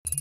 El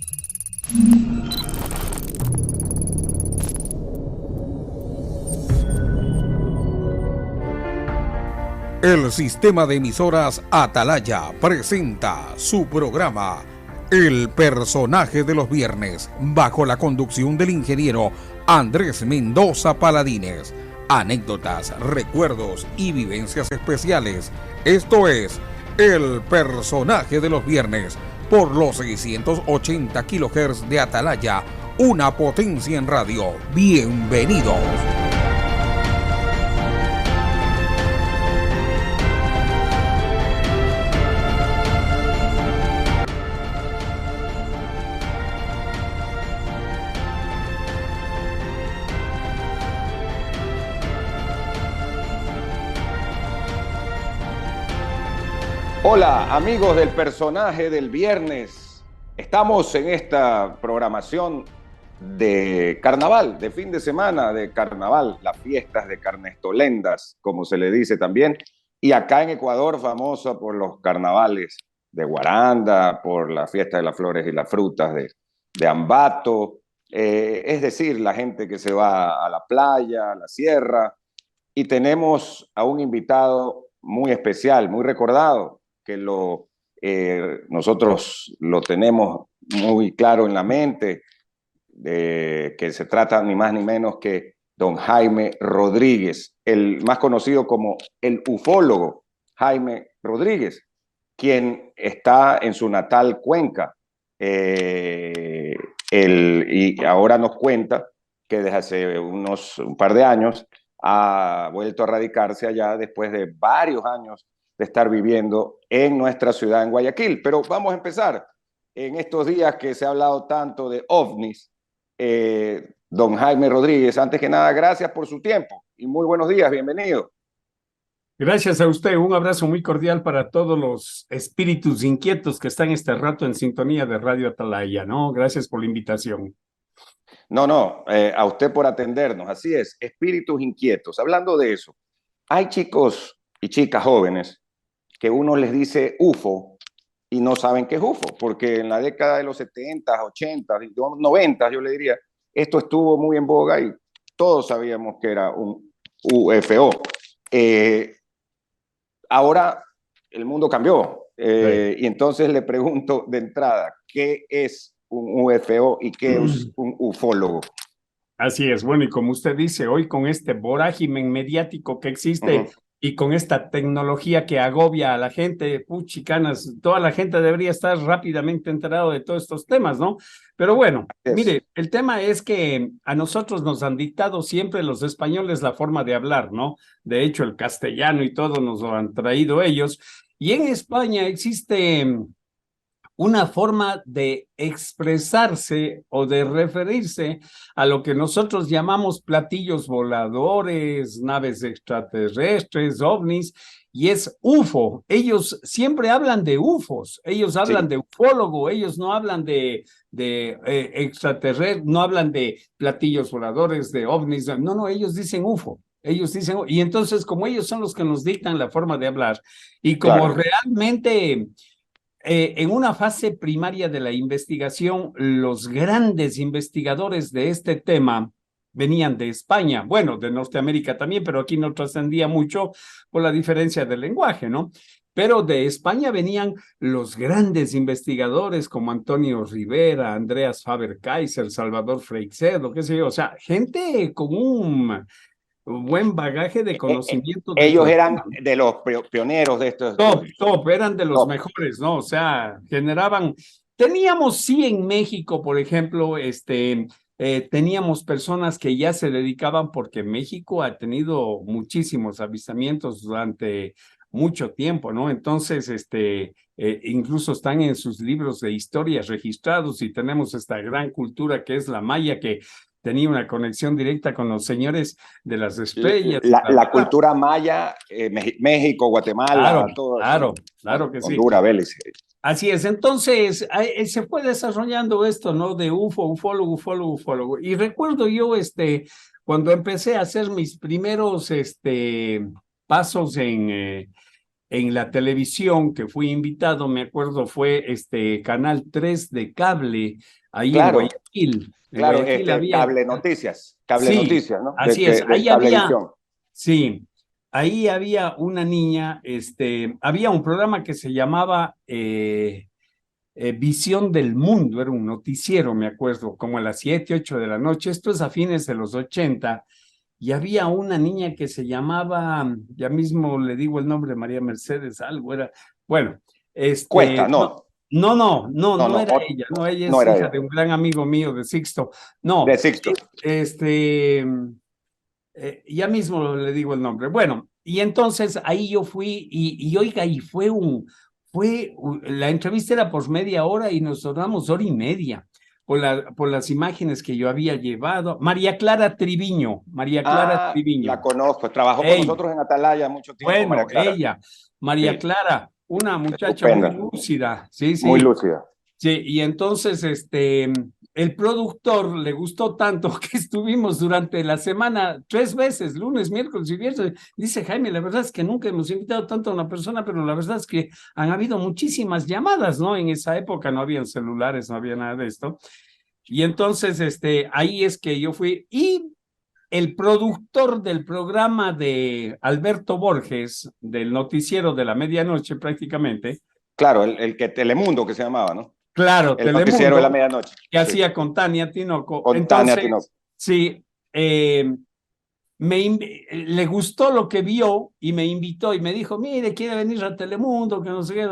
sistema de emisoras Atalaya presenta su programa El Personaje de los Viernes, bajo la conducción del ingeniero Andrés Mendoza Paladines. Anécdotas, recuerdos y vivencias especiales. Esto es El Personaje de los Viernes, por los 680 kHz de Atalaya, una potencia en radio. Bienvenidos. Hola amigos del Personaje del Viernes, estamos en esta programación de carnaval, de fin de semana de carnaval, las fiestas de Carnestolendas, como se le dice también, y acá en Ecuador famosa por los carnavales de Guaranda, por la fiesta de las flores y las frutas de Ambato, es decir, la gente que se va a la playa, a la sierra, y tenemos a un invitado muy especial, muy recordado, que nosotros lo tenemos muy claro en la mente, que se trata ni más ni menos que don Jaime Rodríguez, el más conocido como el ufólogo Jaime Rodríguez, quien está en su natal Cuenca, y ahora nos cuenta que desde hace un par de años ha vuelto a radicarse allá después de varios años de estar viviendo en nuestra ciudad, en Guayaquil. Pero vamos a empezar. En estos días que se ha hablado tanto de ovnis, don Jaime Rodríguez, antes que nada, gracias por su tiempo y muy buenos días, bienvenido. Gracias a usted, un abrazo muy cordial para todos los espíritus inquietos que están este rato en sintonía de Radio Atalaya, ¿no? Gracias por la invitación. No, a usted por atendernos, así es, espíritus inquietos. Hablando de eso, hay chicos y chicas jóvenes que uno les dice UFO y no saben qué es UFO, porque en la década de los 70, 80, 90, yo le diría, esto estuvo muy en boga y todos sabíamos que era un UFO. Ahora el mundo cambió, sí. Y entonces le pregunto de entrada, ¿qué es un UFO y qué es un ufólogo? Así es, bueno, y como usted dice, hoy con este vorágimen mediático que existe y con esta tecnología que agobia a la gente, chicanas, toda la gente debería estar rápidamente enterado de todos estos temas, ¿no? Pero bueno, mire, el tema es que a nosotros nos han dictado siempre los españoles la forma de hablar, ¿no? De hecho, el castellano y todo nos lo han traído ellos. Y en España existe una forma de expresarse o de referirse a lo que nosotros llamamos platillos voladores, naves extraterrestres, ovnis, y es UFO. Ellos siempre hablan de UFOs, ellos hablan de ufólogo, ellos no hablan de extraterrestres, no hablan de platillos voladores, de ovnis, no, ellos dicen UFO. Ellos dicen, y entonces como ellos son los que nos dictan la forma de hablar, y como realmente en una fase primaria de la investigación, los grandes investigadores de este tema venían de España, bueno, de Norteamérica también, pero aquí no trascendía mucho por la diferencia del lenguaje, ¿no? Pero de España venían los grandes investigadores como Antonio Rivera, Andreas Faber-Kaiser, Salvador Freixedo, qué sé yo, o sea, gente con un buen bagaje de conocimiento. Ellos eran de los pioneros de estos. Top, eran de los mejores, ¿no? O sea, generaban. Teníamos, sí, en México, por ejemplo, teníamos personas que ya se dedicaban, porque México ha tenido muchísimos avistamientos durante mucho tiempo, ¿no? Entonces, incluso están en sus libros de historias registrados, y tenemos esta gran cultura que es la maya, que tenía una conexión directa con los señores de las estrellas. La cultura maya, México, Guatemala, todo eso. Claro que sí. Honduras, Belice. Así es, entonces se fue desarrollando esto, ¿no? De ufólogo. Y recuerdo yo, cuando empecé a hacer mis primeros pasos en la televisión, que fui invitado, me acuerdo, fue Canal 3 de cable, ahí en Claro, Guayaquil. En claro, Guayaquil había... cable Sí, noticias, ¿no? así es. De Cablevisión. Sí, ahí había una niña, había un programa que se llamaba Visión del Mundo, era un noticiero, me acuerdo, como a las 7, 8 de la noche, esto es a fines de los 80, y había una niña que se llamaba, ya mismo le digo el nombre, María Mercedes, algo era, bueno, Cuesta, no. no era ella, no, ella No es era hija ella. de un gran amigo mío de Sixto, no, De Sixto. ya mismo le digo el nombre. Bueno, y entonces ahí yo fui y oiga, y la entrevista era por media hora y nos tornamos hora y media por las imágenes que yo había llevado. María Clara Triviño. La conozco. Trabajó con Ella, nosotros en Atalaya mucho tiempo, María bueno, Clara. ella, María Sí, Clara, una muchacha muy estupenda. lúcida, sí, Muy sí. lúcida. Sí, y entonces el productor le gustó tanto que estuvimos durante la semana 3 veces, lunes, miércoles y viernes. Dice Jaime, la verdad es que nunca hemos invitado tanto a una persona, pero la verdad es que han habido muchísimas llamadas, ¿no? En esa época no habían celulares, no había nada de esto. Y entonces ahí es que yo fui y el productor del programa de Alberto Borges, del noticiero de la medianoche prácticamente. Claro, el que Telemundo que se llamaba, ¿no? Claro, El noticiero de la Telemundo, medianoche. que Sí. hacía con Tania Tinoco. Con Tania Entonces, Tinoco. sí, le gustó lo que vio y me invitó y me dijo, mire, quiere venir a Telemundo, que no sé qué.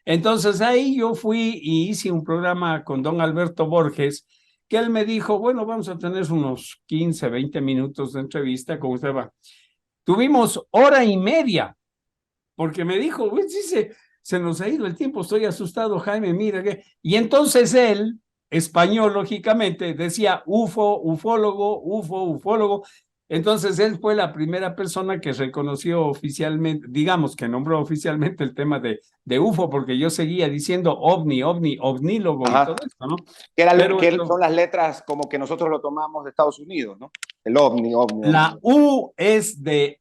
Entonces ahí yo fui y hice un programa con don Alberto Borges, que él me dijo, bueno, vamos a tener unos 15, 20 minutos de entrevista con usted. Va. Tuvimos hora y media, porque me dijo, pues, dice, se nos ha ido el tiempo, estoy asustado, Jaime, mira que... Y entonces él, español, lógicamente, decía UFO, ufólogo, UFO, ufólogo. Entonces él fue la primera persona que reconoció oficialmente, digamos que nombró oficialmente el tema de UFO, porque yo seguía diciendo ovni, ovni, ovnílogo y todo Ajá. esto, ¿no? Que son las letras como que nosotros lo tomamos de Estados Unidos, ¿no? El ovni, ovni, la ovni. U es de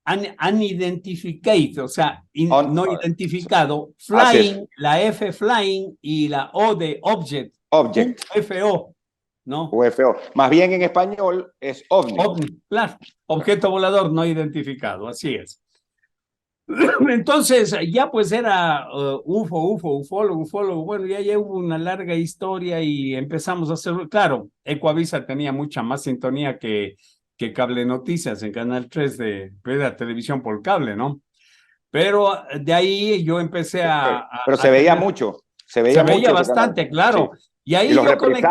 unidentified, o sea, no identificado, flying, la F flying y la O de object, Object. UFO, ¿no? UFO. Más bien en español es ovni. OVNI, claro, objeto volador no identificado, así es. Entonces, ya pues era UFO, ufólogo, bueno, ya hubo una larga historia y empezamos a hacerlo. Claro, Ecuavisa tenía mucha más sintonía que Cable Noticias en Canal 3 de la televisión por cable, ¿no? Pero de ahí yo empecé Pero se veía mucho, se veía mucho bastante, claro. Sí. Y ahí y yo conecté.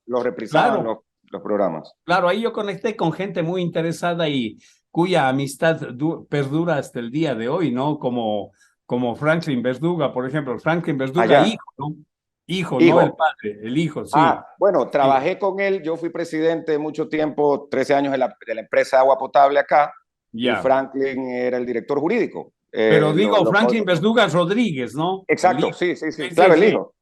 Los reprisaban Claro, los programas. claro, ahí yo conecté con gente muy interesada y cuya amistad perdura hasta el día de hoy, ¿no? Como Franklin Verduga, por ejemplo. Franklin Verduga, hijo, ¿no? Hijo, no el padre, el hijo, sí. Bueno, trabajé con él, yo fui presidente mucho tiempo, 13 años de la empresa de agua potable acá, y Franklin era el director jurídico. Pero digo, Franklin Verduga Rodríguez, ¿no? Exacto, sí, claro, el hijo.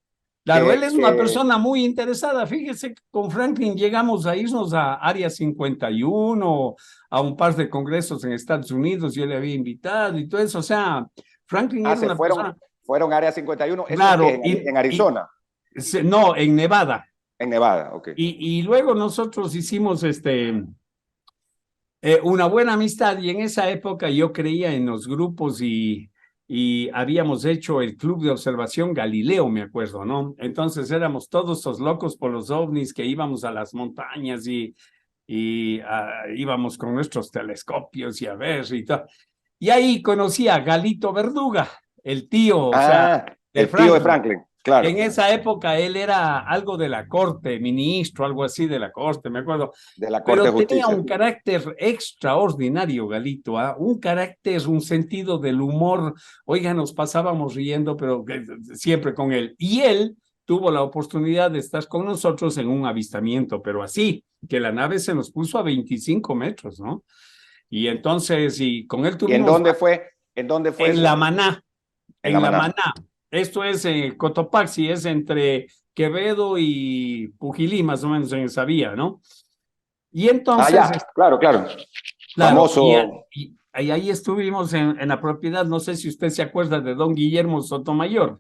Claro, él es una persona muy interesada. Fíjese que con Franklin llegamos a irnos a Área 51, a un par de congresos en Estados Unidos, yo le había invitado y todo eso. O sea, Franklin era una persona... Fueron Área 51, claro, ¿eso es en Arizona? No, en Nevada. En Nevada, ok. Y luego nosotros hicimos una buena amistad y en esa época yo creía en los grupos y habíamos hecho el Club de Observación Galileo, me acuerdo, ¿no? Entonces éramos todos esos locos por los ovnis que íbamos a las montañas y íbamos con nuestros telescopios y a ver y todo. Y ahí conocí a Galito Verduga, el tío, o sea, el tío de Franklin. Claro. En esa época él era algo de la corte, ministro, algo así de la corte, me acuerdo. De la corte de justicia. Tenía un carácter extraordinario, Galito, ¿eh? Un carácter, un sentido del humor. Oiga, nos pasábamos riendo, pero siempre con él. Y él tuvo la oportunidad de estar con nosotros en un avistamiento, pero así, que la nave se nos puso a 25 metros, ¿no? Y entonces, y con él tuvimos... ¿Y en dónde fue? En La Maná. En La Maná. Esto es Cotopaxi, es entre Quevedo y Pujilí, más o menos en esa vía, ¿no? Y entonces... claro. Famoso. ahí estuvimos en la propiedad, no sé si usted se acuerda de don Guillermo Sotomayor.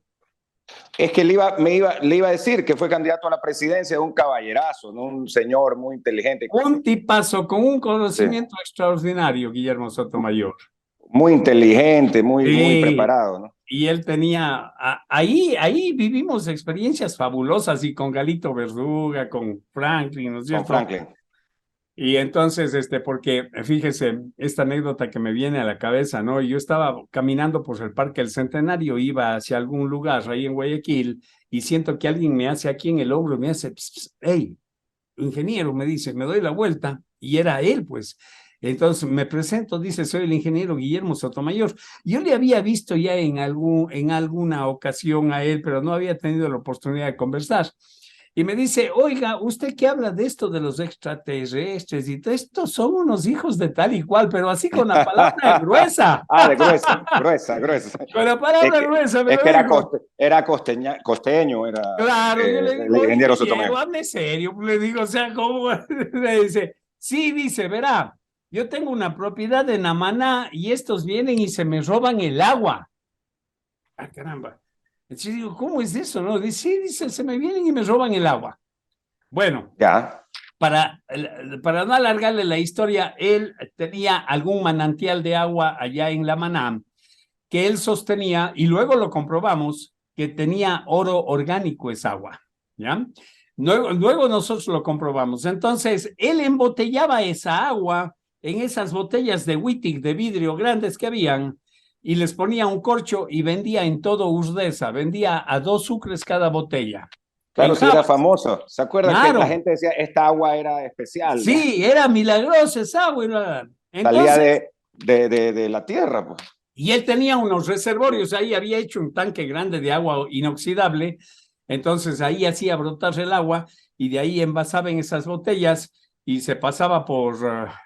Es que le iba a decir que fue candidato a la presidencia de un caballerazo, ¿no? Un señor muy inteligente. Un tipazo con un conocimiento Sí. extraordinario, Guillermo Sotomayor. Muy inteligente, muy Sí, preparado, ¿no? y él tenía, ahí vivimos experiencias fabulosas y con Galito Verduga, con Franklin, ¿no es Con cierto? Franklin. Y entonces, porque fíjese, esta anécdota que me viene a la cabeza, ¿no? Yo estaba caminando por el Parque del Centenario, iba hacia algún lugar ahí en Guayaquil, y siento que alguien me hace aquí en el hombro, me hace, "Ps, ps, hey, ingeniero", me dice, me doy la vuelta, y era él, pues. Entonces me presento, dice, soy el ingeniero Guillermo Sotomayor. Yo le había visto ya en alguna ocasión a él, pero no había tenido la oportunidad de conversar. Y me dice, oiga, usted que habla de esto de los extraterrestres y estos son unos hijos de tal y cual, pero así con la palabra gruesa. Ah, de gruesa. Con la palabra gruesa me Es lo que dijo. era costeño, era Claro, yo le el digo, oye, ingeniero ingeniero, Sotomayor. hable serio. Le digo, o sea, ¿cómo? Me dice, sí, dice, verá, yo tengo una propiedad en Amaná y estos vienen y se me roban el agua. Ah, caramba. Entonces digo, ¿cómo es eso? No, dice, sí, dice, se me vienen y me roban el agua. Bueno, Ya, para no alargarle la historia, él tenía algún manantial de agua allá en la Maná que él sostenía, y luego lo comprobamos, que tenía oro orgánico esa agua, ¿ya? Luego nosotros lo comprobamos. Entonces, él embotellaba esa agua en esas botellas de Wittig de vidrio grandes que habían, y les ponía un corcho y vendía en todo Urdesa, vendía a 2 sucres cada botella. En claro, sí, era Jabas, famoso. ¿Se acuerda que la claro. gente decía, esta agua era especial, ¿no? Sí, era milagrosa esa agua. Salía Entonces, de la tierra, pues. y él tenía unos reservorios, ahí había hecho un tanque grande de agua inoxidable, entonces ahí hacía brotar el agua y de ahí envasaba en esas botellas y se pasaba por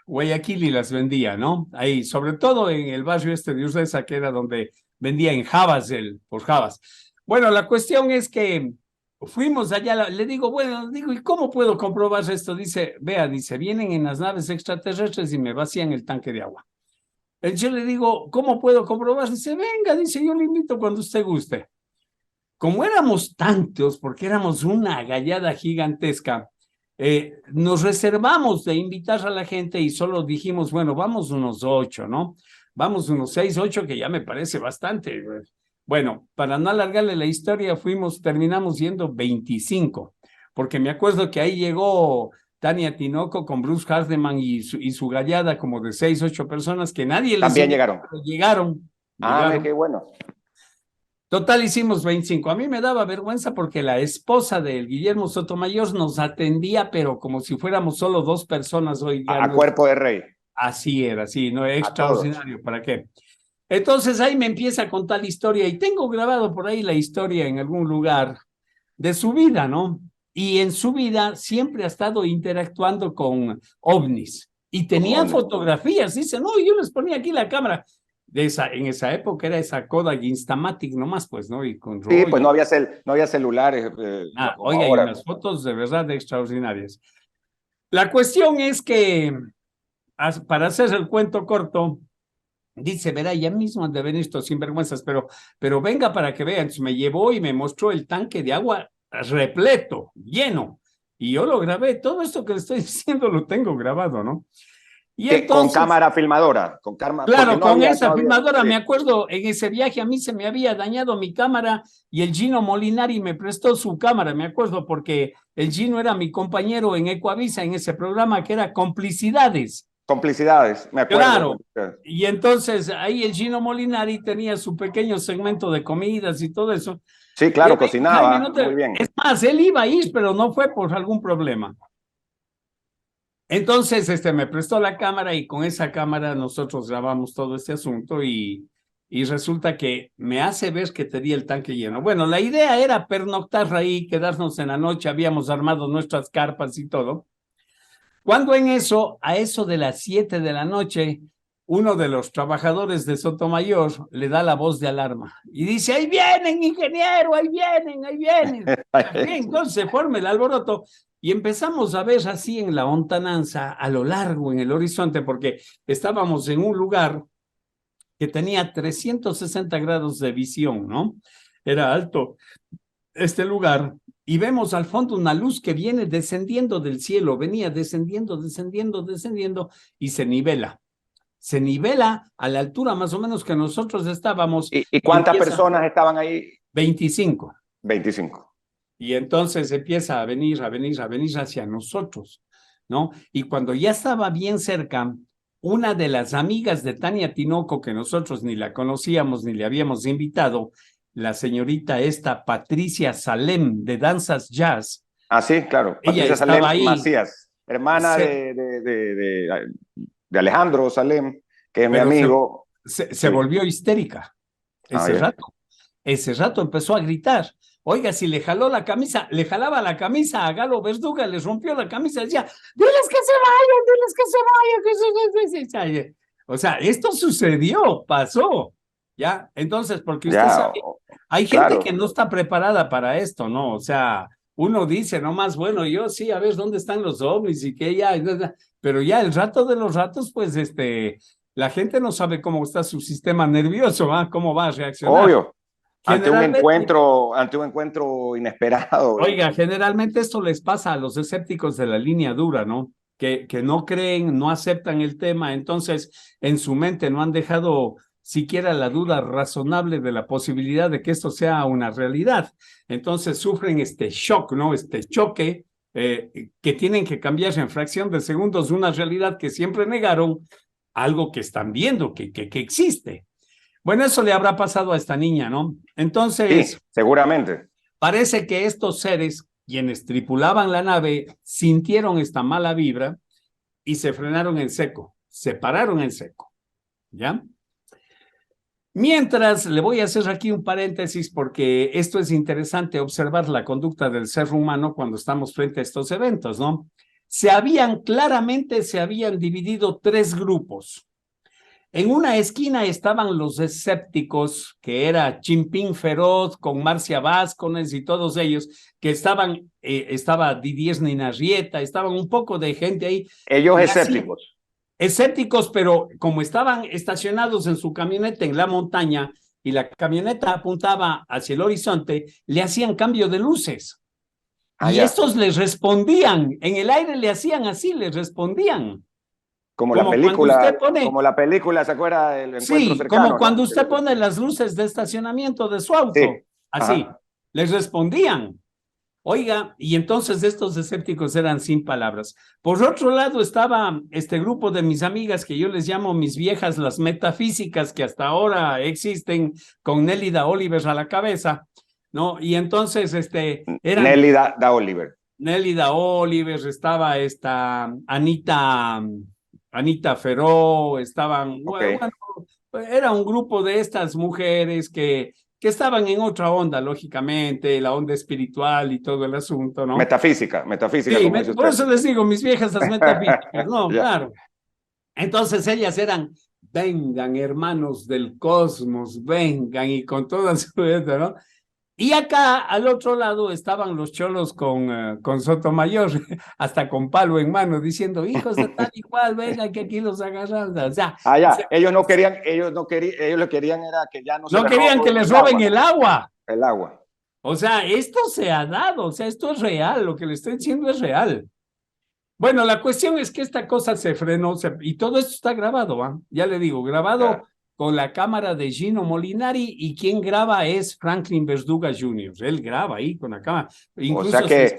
Guayaquil y las vendía, ¿no? Ahí, sobre todo en el barrio este de Urdesa, que era donde vendía en Jabas, por Jabas. Bueno, la cuestión es que fuimos allá, le digo, bueno, digo, ¿y cómo puedo comprobar esto? Dice, vea, dice, vienen en las naves extraterrestres y me vacían el tanque de agua. Yo le digo, ¿cómo puedo comprobar? Dice, venga, dice, yo le invito cuando usted guste. Como éramos tantos, porque éramos una gallada gigantesca, nos reservamos de invitar a la gente y solo dijimos, bueno, vamos unos 8, ¿no? Vamos unos 6, 8, que ya me parece bastante. Bueno, para no alargarle la historia, terminamos yendo 25, porque me acuerdo que ahí llegó Tania Tinoco con Bruce Hardeman y su gallada como de 6, 8 personas que nadie les También invitó, llegaron. pero llegaron. Ah, qué bueno. Total, hicimos 25. A mí me daba vergüenza porque la esposa del Guillermo Sotomayor nos atendía, pero como si fuéramos solo 2 personas. Oiga, A cuerpo de rey. así era, sí, no, A todos. extraordinario, ¿para qué? Entonces ahí me empieza a contar la historia y tengo grabado por ahí la historia en algún lugar de su vida, ¿no? Y en su vida siempre ha estado interactuando con ovnis y tenía fotografías. Dice, no, yo les ponía aquí la cámara. En esa época era esa Kodak Instamatic nomás, pues, ¿no? Y con Sí, pues rollo. no había celulares, no como Oiga, y ahora. unas fotos de verdad extraordinarias. La cuestión es que, para hacer el cuento corto, dice, verá, ya mismo han de venir estos sinvergüenzas, pero venga para que vean. Entonces me llevó y me mostró el tanque de agua repleto, lleno. Y yo lo grabé. Todo esto que le estoy diciendo lo tengo grabado, ¿no? Y Con entonces, cámara filmadora, con cámara, porque claro, con esa no había, filmadora, sí. me acuerdo, en ese viaje a mí se me había dañado mi cámara y el Gino Molinari me prestó su cámara, me acuerdo, porque el Gino era mi compañero en Ecuavisa, en ese programa que era Complicidades. Complicidades, me acuerdo. Claro, y entonces ahí el Gino Molinari tenía su pequeño segmento de comidas y todo eso. Sí, Y él claro, me dijo, Jaime, cocinaba muy bien. es más, él iba a ir, pero no fue por algún problema. Entonces, me prestó la cámara y con esa cámara nosotros grabamos todo este asunto y resulta que me hace ver que tenía el tanque lleno. Bueno, la idea era pernoctar ahí, quedarnos en la noche, habíamos armado nuestras carpas y todo. Cuando en eso, a eso de las 7 de la noche, uno de los trabajadores de Sotomayor le da la voz de alarma y dice, ahí vienen, ingeniero, ahí vienen, ahí vienen. Bien, entonces se forma el alboroto y empezamos a ver así en la lontananza, a lo largo, en el horizonte, porque estábamos en un lugar que tenía 360 grados de visión, ¿no? Era alto este lugar, y vemos al fondo una luz que viene descendiendo del cielo, venía descendiendo, descendiendo, descendiendo, y se nivela. Se nivela a la altura más o menos que nosotros estábamos. ¿Y cuántas personas estaban ahí? 25. 25. Y entonces empieza a venir hacia nosotros, ¿no? Y cuando ya estaba bien cerca, una de las amigas de Tania Tinoco, que nosotros ni la conocíamos ni le habíamos invitado, la señorita esta Patricia Salem de Danzas Jazz. Ah, sí, claro. Patricia Salem ahí. Macías, hermana de Alejandro Salem, que es mi amigo. Se volvió histérica ese rato empezó a gritar. Oiga, si le jaló la camisa, le jalaba la camisa a Galo Verduga, les rompió la camisa, decía, diles que se vayan. O sea, esto sucedió, pasó, ¿ya? Entonces, porque usted sabe, hay gente que no está preparada para esto, ¿no? O sea, uno dice nomás, bueno, yo sí, a ver dónde están los ovnis y que ya, pero ya el rato de los ratos, pues, la gente no sabe cómo está su sistema nervioso, ¿ah? ¿Cómo va a reaccionar? Obvio. Ante un encuentro inesperado. Oiga, generalmente esto les pasa a los escépticos de la línea dura, ¿no? Que no creen, no aceptan el tema, entonces en su mente no han dejado siquiera la duda razonable de la posibilidad de que esto sea una realidad. Entonces sufren este shock, ¿no? Este choque que tienen que cambiar en fracción de segundos de una realidad que siempre negaron, algo que están viendo, que existe. Bueno, eso le habrá pasado a esta niña, ¿no? Entonces, sí, seguramente. Parece que estos seres, quienes tripulaban la nave, sintieron esta mala vibra y se frenaron en seco, se pararon en seco, ¿ya? Mientras, le voy a hacer aquí un paréntesis porque esto es interesante observar la conducta del ser humano cuando estamos frente a estos eventos, ¿no? Claramente se habían dividido 3 grupos. En una esquina estaban los escépticos, que era Chimpín Feroz con Marcia Vázquez y todos ellos, que estaba Didier Ninarrieta, estaban un poco de gente ahí. Ellos escépticos. Escépticos, pero como estaban estacionados en su camioneta en la montaña y la camioneta apuntaba hacia el horizonte, le hacían cambio de luces. Y estos les respondían, en el aire le hacían así, les respondían. Como la película, ¿se acuerda? El encuentro cercano, como cuando usted pone las luces de estacionamiento de su auto. Sí. Así, les respondían. Oiga, y entonces estos escépticos eran sin palabras. Por otro lado estaba este grupo de mis amigas que yo les llamo mis viejas, las metafísicas, que hasta ahora existen, con Nélida Oliver a la cabeza, ¿no? Y entonces, eran... Nélida Oliver. Nélida Oliver, estaba esta Anita Feró, estaban, bueno, era un grupo de estas mujeres que estaban en otra onda, lógicamente, la onda espiritual y todo el asunto, ¿no? Metafísica. Sí, por eso les digo, mis viejas las metafísicas, ¿no? Claro. Entonces ellas eran, vengan hermanos del cosmos, vengan, y con toda su vida, ¿no? Y acá, al otro lado, estaban los cholos con Sotomayor, hasta con palo en mano, diciendo, hijos de tal y cual, vengan que aquí los agarran. O sea, ellos lo querían era que ya no querían que les roben el agua. El agua. O sea, esto se ha dado, o sea, esto es real, lo que le estoy diciendo es real. Bueno, la cuestión es que esta cosa se frenó, y todo esto está grabado, ¿ah? Ya le digo, grabado con la cámara de Gino Molinari, y quien graba es Franklin Verduga Jr. Él graba ahí con la cámara. Incluso o sea que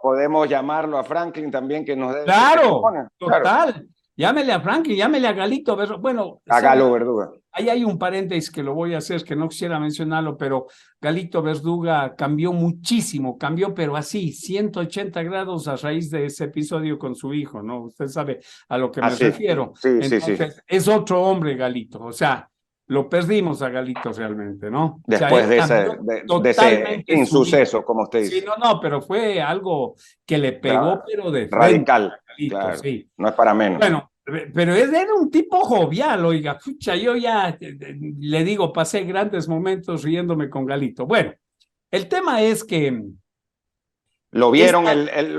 podemos llamarlo a Franklin también, que nos dé... Claro, total. Llámele a Franklin, llámele a Galito Verduga. Bueno, a Galo Verduga. Ahí hay un paréntesis que lo voy a hacer, que no quisiera mencionarlo, pero Galito Verduga cambió muchísimo, pero así, 180 grados a raíz de ese episodio con su hijo, ¿no? Usted sabe a lo que me refiero. Sí, entonces, es otro hombre, Galito, o sea, lo perdimos a Galito realmente, ¿no? Después o sea, de ese insuceso, como usted dice. Sí, no, pero fue algo que le pegó, pero de radical, Galito, claro, sí. No es para menos. Bueno, pero era un tipo jovial, oiga, pucha, yo ya le digo, pasé grandes momentos riéndome con Galito. Bueno, el tema es que Lo vieron,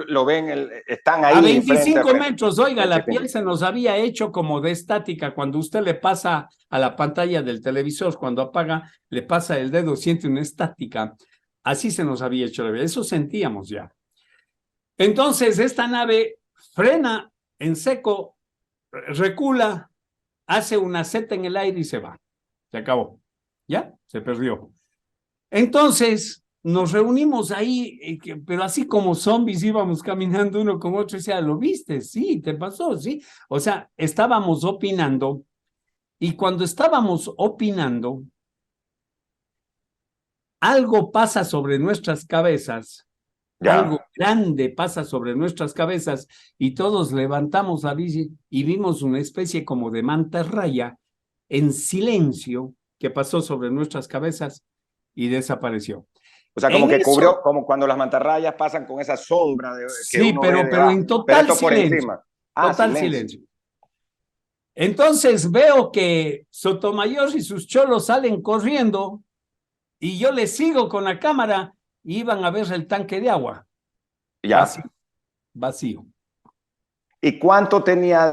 lo ven, están ahí. A 25 frente. metros, oiga, la piel se nos había hecho como de estática. Cuando usted le pasa a la pantalla del televisor, cuando apaga, le pasa el dedo, siente una estática. Así se nos había hecho. Eso sentíamos ya. Entonces, esta nave frena en seco, recula, hace una seta en el aire y se va. Se acabó. ¿Ya? Se perdió. Entonces, nos reunimos ahí, pero así como zombies íbamos caminando uno con otro y decía, ¿lo viste? Sí, te pasó, sí. O sea, estábamos opinando y cuando estábamos opinando, algo pasa sobre nuestras cabezas, algo grande pasa sobre nuestras cabezas y todos levantamos la bici y vimos una especie como de mantarraya en silencio que pasó sobre nuestras cabezas y desapareció. O sea, como que cubrió, como cuando las mantarrayas pasan con esa sombra. Sí, pero en total silencio. Total silencio. Entonces veo que Sotomayor y sus cholos salen corriendo y yo les sigo con la cámara y iban a ver el tanque de agua. Ya. Vacío. ¿Y cuánto tenía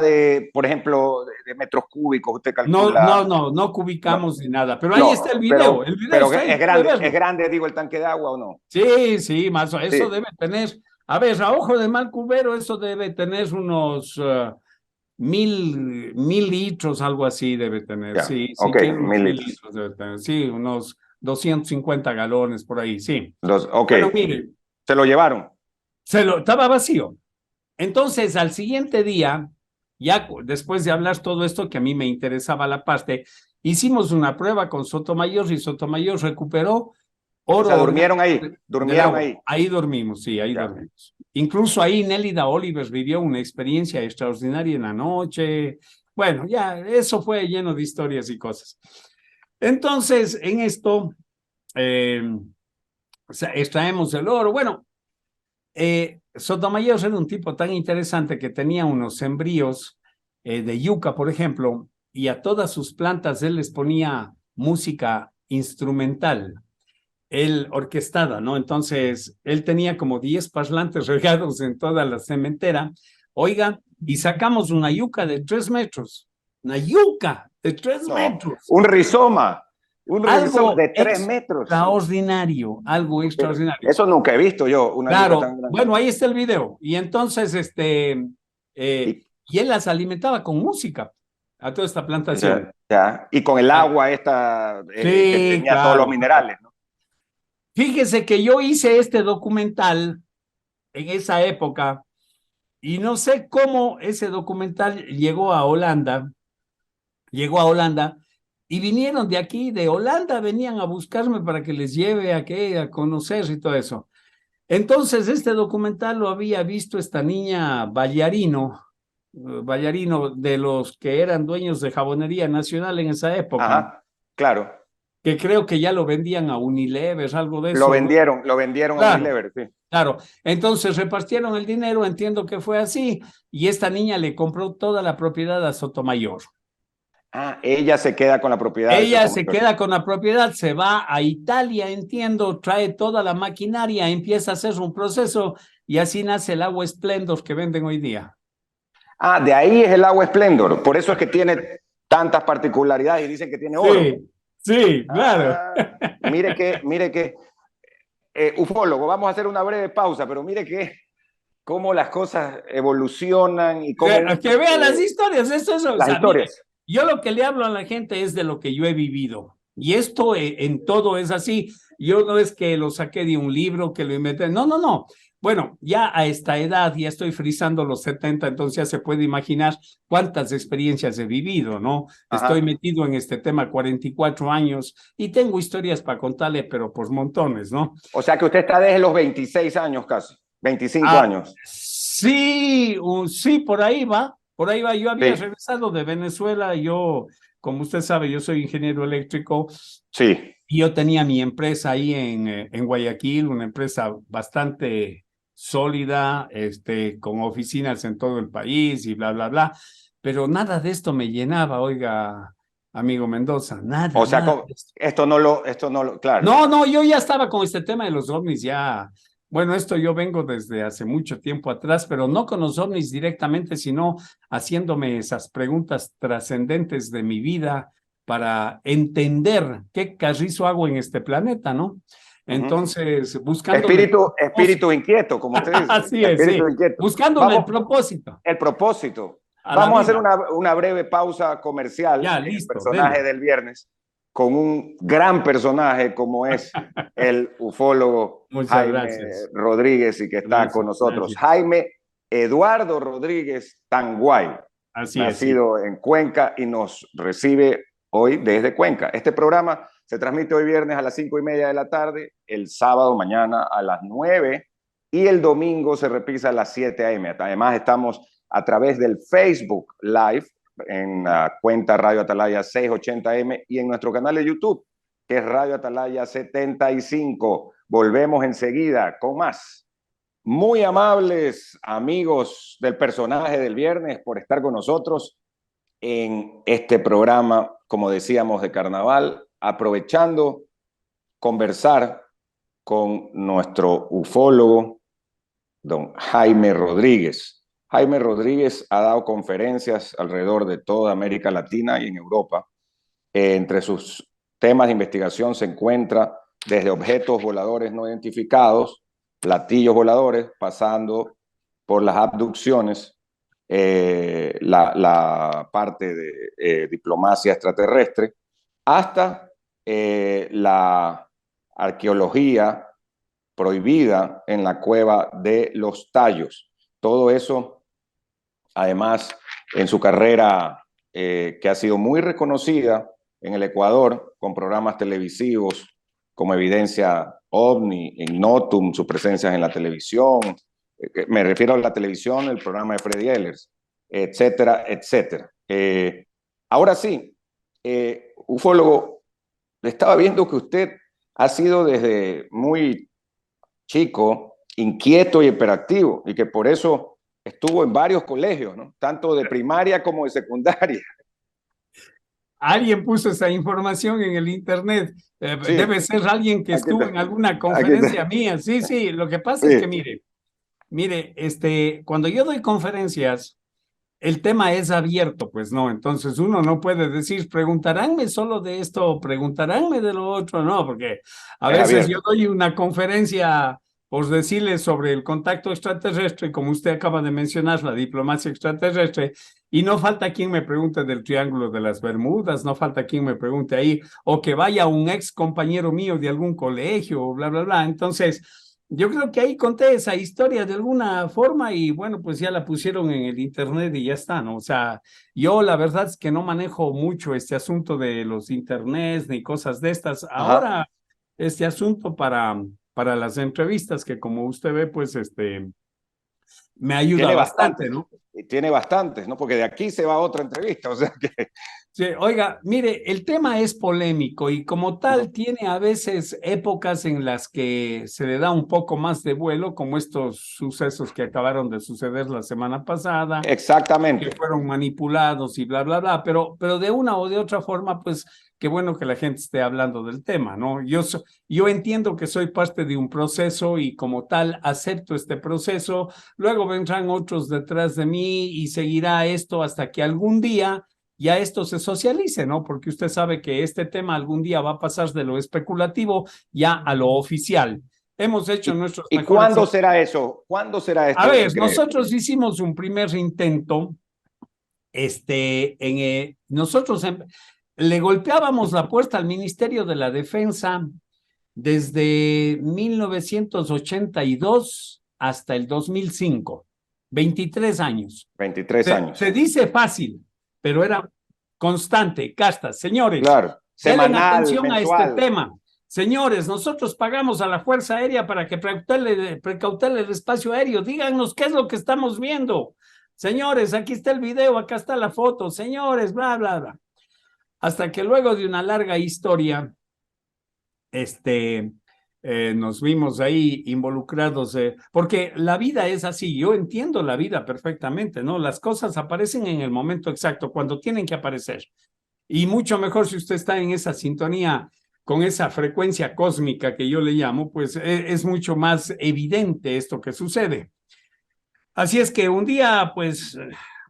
por ejemplo, de metros cúbicos? Usted calcula. No cubicamos ni nada. Pero ahí está el video. Pero es grande, digo, el tanque de agua, ¿o no? Sí, más o menos. Eso debe tener, a ver, a ojo de mal cubero, eso debe tener unos 1,000 litros, algo así debe tener. Sí, okay, unos 1,000 litros debe tener. Sí, unos 250 galones por ahí, sí. Pero mire, ¿se lo llevaron? Estaba vacío. Entonces, al siguiente día, ya después de hablar todo esto, que a mí me interesaba la parte, hicimos una prueba con Sotomayor y Sotomayor recuperó oro. O sea, ¿durmieron ahí? ¿Durmieron ahí? Ahí dormimos, sí, ahí dormimos. Incluso ahí Nélida Oliver vivió una experiencia extraordinaria en la noche. Bueno, ya, eso fue lleno de historias y cosas. Entonces, en esto, extraemos el oro. Bueno, Sotomayor era un tipo tan interesante que tenía unos sembríos de yuca, por ejemplo, y a todas sus plantas él les ponía música instrumental, él orquestada, ¿no? Entonces, él tenía como 10 parlantes regados en toda la cementera, oiga, y sacamos una yuca de 3 metros, una yuca de 3 metros. Un rizoma. Algo de 3 metros. Extraordinario, algo extraordinario. Eso nunca he visto yo. Claro, bueno, ahí está el video. Y entonces, y él las alimentaba con música a toda esta plantación. Ya. Y con el agua esta, que tenía todos los minerales, ¿no? Fíjese que yo hice este documental en esa época y no sé cómo ese documental llegó a Holanda y vinieron de aquí, de Holanda, venían a buscarme para que les lleve a conocer y todo eso. Entonces, este documental lo había visto esta niña Ballarino de los que eran dueños de Jabonería Nacional en esa época. Ajá, claro. Que creo que ya lo vendían a Unilever, algo de eso. Lo vendieron claro, a Unilever, sí. Claro, entonces repartieron el dinero, entiendo que fue así, y esta niña le compró toda la propiedad a Sotomayor. Ella se queda con la propiedad. Ella se queda con la propiedad, se va a Italia, entiendo, trae toda la maquinaria, empieza a hacer un proceso y así nace el agua Splendor que venden hoy día. De ahí es el agua Splendor, por eso es que tiene tantas particularidades y dicen que tiene oro. Sí, claro. Mire que, ufólogo, vamos a hacer una breve pausa, pero mire que cómo las cosas evolucionan y cómo... Que vean las historias, eso. Las historias. Mire, yo lo que le hablo a la gente es de lo que yo he vivido. Y esto en todo es así. Yo no es que lo saqué de un libro, que lo inventé. No. Bueno, ya a esta edad, ya estoy frisando los 70, entonces ya se puede imaginar cuántas experiencias he vivido, ¿no? Ajá. Estoy metido en este tema 44 años y tengo historias para contarle, pero por montones, ¿no? O sea que usted está desde los 26 años casi, 25 años. Sí, por ahí va. Por ahí va, yo había regresado de Venezuela, yo, como usted sabe, yo soy ingeniero eléctrico. Sí. Y yo tenía mi empresa ahí en Guayaquil, una empresa bastante sólida, con oficinas en todo el país y bla, bla, bla. Pero nada de esto me llenaba, oiga, amigo Mendoza, nada. O sea, esto no lo, claro. No, yo ya estaba con este tema de los ovnis ya. Bueno, esto yo vengo desde hace mucho tiempo atrás, pero no con los ovnis directamente, sino haciéndome esas preguntas trascendentes de mi vida para entender qué carrizo hago en este planeta, ¿no? Entonces, buscándole el Espíritu inquieto, como usted dice. así es, sí. Espíritu inquieto. Buscándole el propósito. El propósito. A la Vamos a hacer vida. una breve pausa comercial Ya, en el listo, personaje dele. del viernes con un gran personaje como es el ufólogo Muchas Jaime gracias. Rodríguez y que está Gracias, con nosotros. gracias. Jaime Eduardo Rodríguez Tanguay, Así es, sí. nacido en Cuenca y nos recibe hoy desde Cuenca. Este programa se transmite hoy viernes a las 5:30 de la tarde, el sábado mañana a las 9 y el domingo se repisa a las 7 a.m. Además estamos a través del Facebook Live en la cuenta Radio Atalaya 680M y en nuestro canal de YouTube, que es Radio Atalaya 75. Volvemos enseguida con más. Muy amables amigos del personaje del viernes por estar con nosotros en este programa, como decíamos, de carnaval, aprovechando conversar con nuestro ufólogo, don Jaime Rodríguez. Jaime Rodríguez ha dado conferencias alrededor de toda América Latina y en Europa. Entre sus temas de investigación se encuentra desde objetos voladores no identificados, platillos voladores, pasando por las abducciones, la parte de diplomacia extraterrestre, hasta la arqueología prohibida en la cueva de los Tallos. Todo eso, además, en su carrera que ha sido muy reconocida en el Ecuador, con programas televisivos como Evidencia OVNI, Ignotum, sus presencias en la televisión, me refiero a la televisión, el programa de Freddy Ehlers, etcétera, etcétera. Ahora sí, ufólogo, estaba viendo que usted ha sido desde muy chico, inquieto y hiperactivo, y que por eso estuvo en varios colegios, ¿no? Tanto de primaria como de secundaria. Alguien puso esa información en el internet. Sí. Debe ser alguien que estuvo en alguna conferencia mía. Sí, sí. Lo que pasa es que, mire, cuando yo doy conferencias, el tema es abierto, pues no. Entonces uno no puede decir, preguntaránme solo de esto o preguntaránme de lo otro, no, porque a veces yo doy una conferencia por decirles sobre el contacto extraterrestre, como usted acaba de mencionar, la diplomacia extraterrestre, y no falta quien me pregunte del Triángulo de las Bermudas, no falta quien me pregunte ahí, o que vaya un ex compañero mío de algún colegio, bla, bla, bla. Entonces, yo creo que ahí conté esa historia de alguna forma y bueno, pues ya la pusieron en el internet y ya está, ¿no? O sea, yo la verdad es que no manejo mucho este asunto de los internets ni cosas de estas. Ahora, este asunto para las entrevistas que como usted ve, pues me ayuda bastante, ¿no? Tiene bastantes, ¿no? Porque de aquí se va a otra entrevista, o sea que... Sí, oiga, mire, el tema es polémico y como tal tiene a veces épocas en las que se le da un poco más de vuelo, como estos sucesos que acabaron de suceder la semana pasada. Exactamente. Que fueron manipulados y bla, bla, bla, pero de una o de otra forma, pues qué bueno que la gente esté hablando del tema, ¿no? Yo entiendo que soy parte de un proceso y como tal acepto este proceso, luego vendrán otros detrás de mí y seguirá esto hasta que algún día ya esto se socialice, ¿no? Porque usted sabe que este tema algún día va a pasar de lo especulativo ya a lo oficial. Hemos hecho nuestros ¿Y mejores... cuándo será eso? ¿Cuándo será esto? A ver, nosotros hicimos un primer intento, nosotros le golpeábamos la puerta al Ministerio de la Defensa desde 1982 hasta el 2005, 23 años. 23 años. Se dice fácil, pero era constante, castas. Señores, claro, denle atención mensual a este tema. Señores, nosotros pagamos a la Fuerza Aérea para que precautele el espacio aéreo. Díganos qué es lo que estamos viendo. Señores, aquí está el video, acá está la foto. Señores, bla, bla, bla. Hasta que luego de una larga historia, nos vimos ahí involucrados, porque la vida es así, yo entiendo la vida perfectamente, ¿no? Las cosas aparecen en el momento exacto, cuando tienen que aparecer. Y mucho mejor si usted está en esa sintonía con esa frecuencia cósmica que yo le llamo, pues es mucho más evidente esto que sucede. Así es que un día, pues,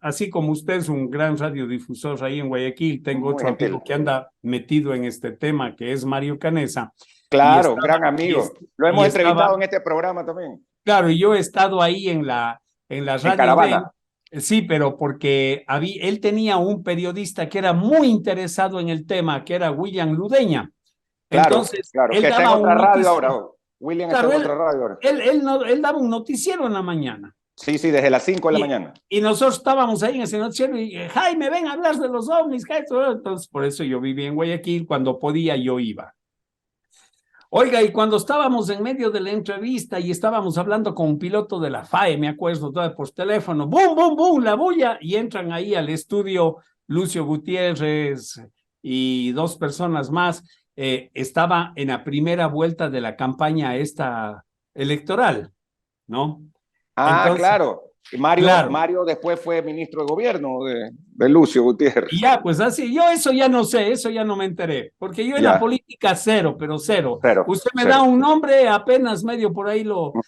así como usted es un gran radiodifusor ahí en Guayaquil, tengo otro amigo que anda metido en este tema, que es Mario Canesa. Claro, un gran amigo. Lo hemos entrevistado en este programa también. Claro, y yo he estado ahí en la radio. Caravana. Sí, pero porque él tenía un periodista que era muy interesado en el tema, que era William Ludeña. Claro, Entonces, claro, él que está en daba otra un radio ahora. William claro, está en otra radio ahora. Él daba un noticiero en la mañana. Sí, desde las 5 de la mañana. Y nosotros estábamos ahí en ese noticiero y Jaime, ven a hablar de los ovnis. Entonces, por eso yo vivía en Guayaquil, cuando podía yo iba. Oiga, y cuando estábamos en medio de la entrevista y estábamos hablando con un piloto de la FAE, me acuerdo, todo por teléfono, ¡bum, bum, bum! La bulla, y entran ahí al estudio Lucio Gutiérrez y dos personas más. Estaba en la primera vuelta de la campaña esta electoral, ¿no? Entonces, claro. Mario después fue ministro de gobierno de Lucio Gutiérrez. Y ya, pues así, yo eso ya no sé, eso ya no me enteré, porque yo en la política cero. Usted me da un nombre, apenas medio por ahí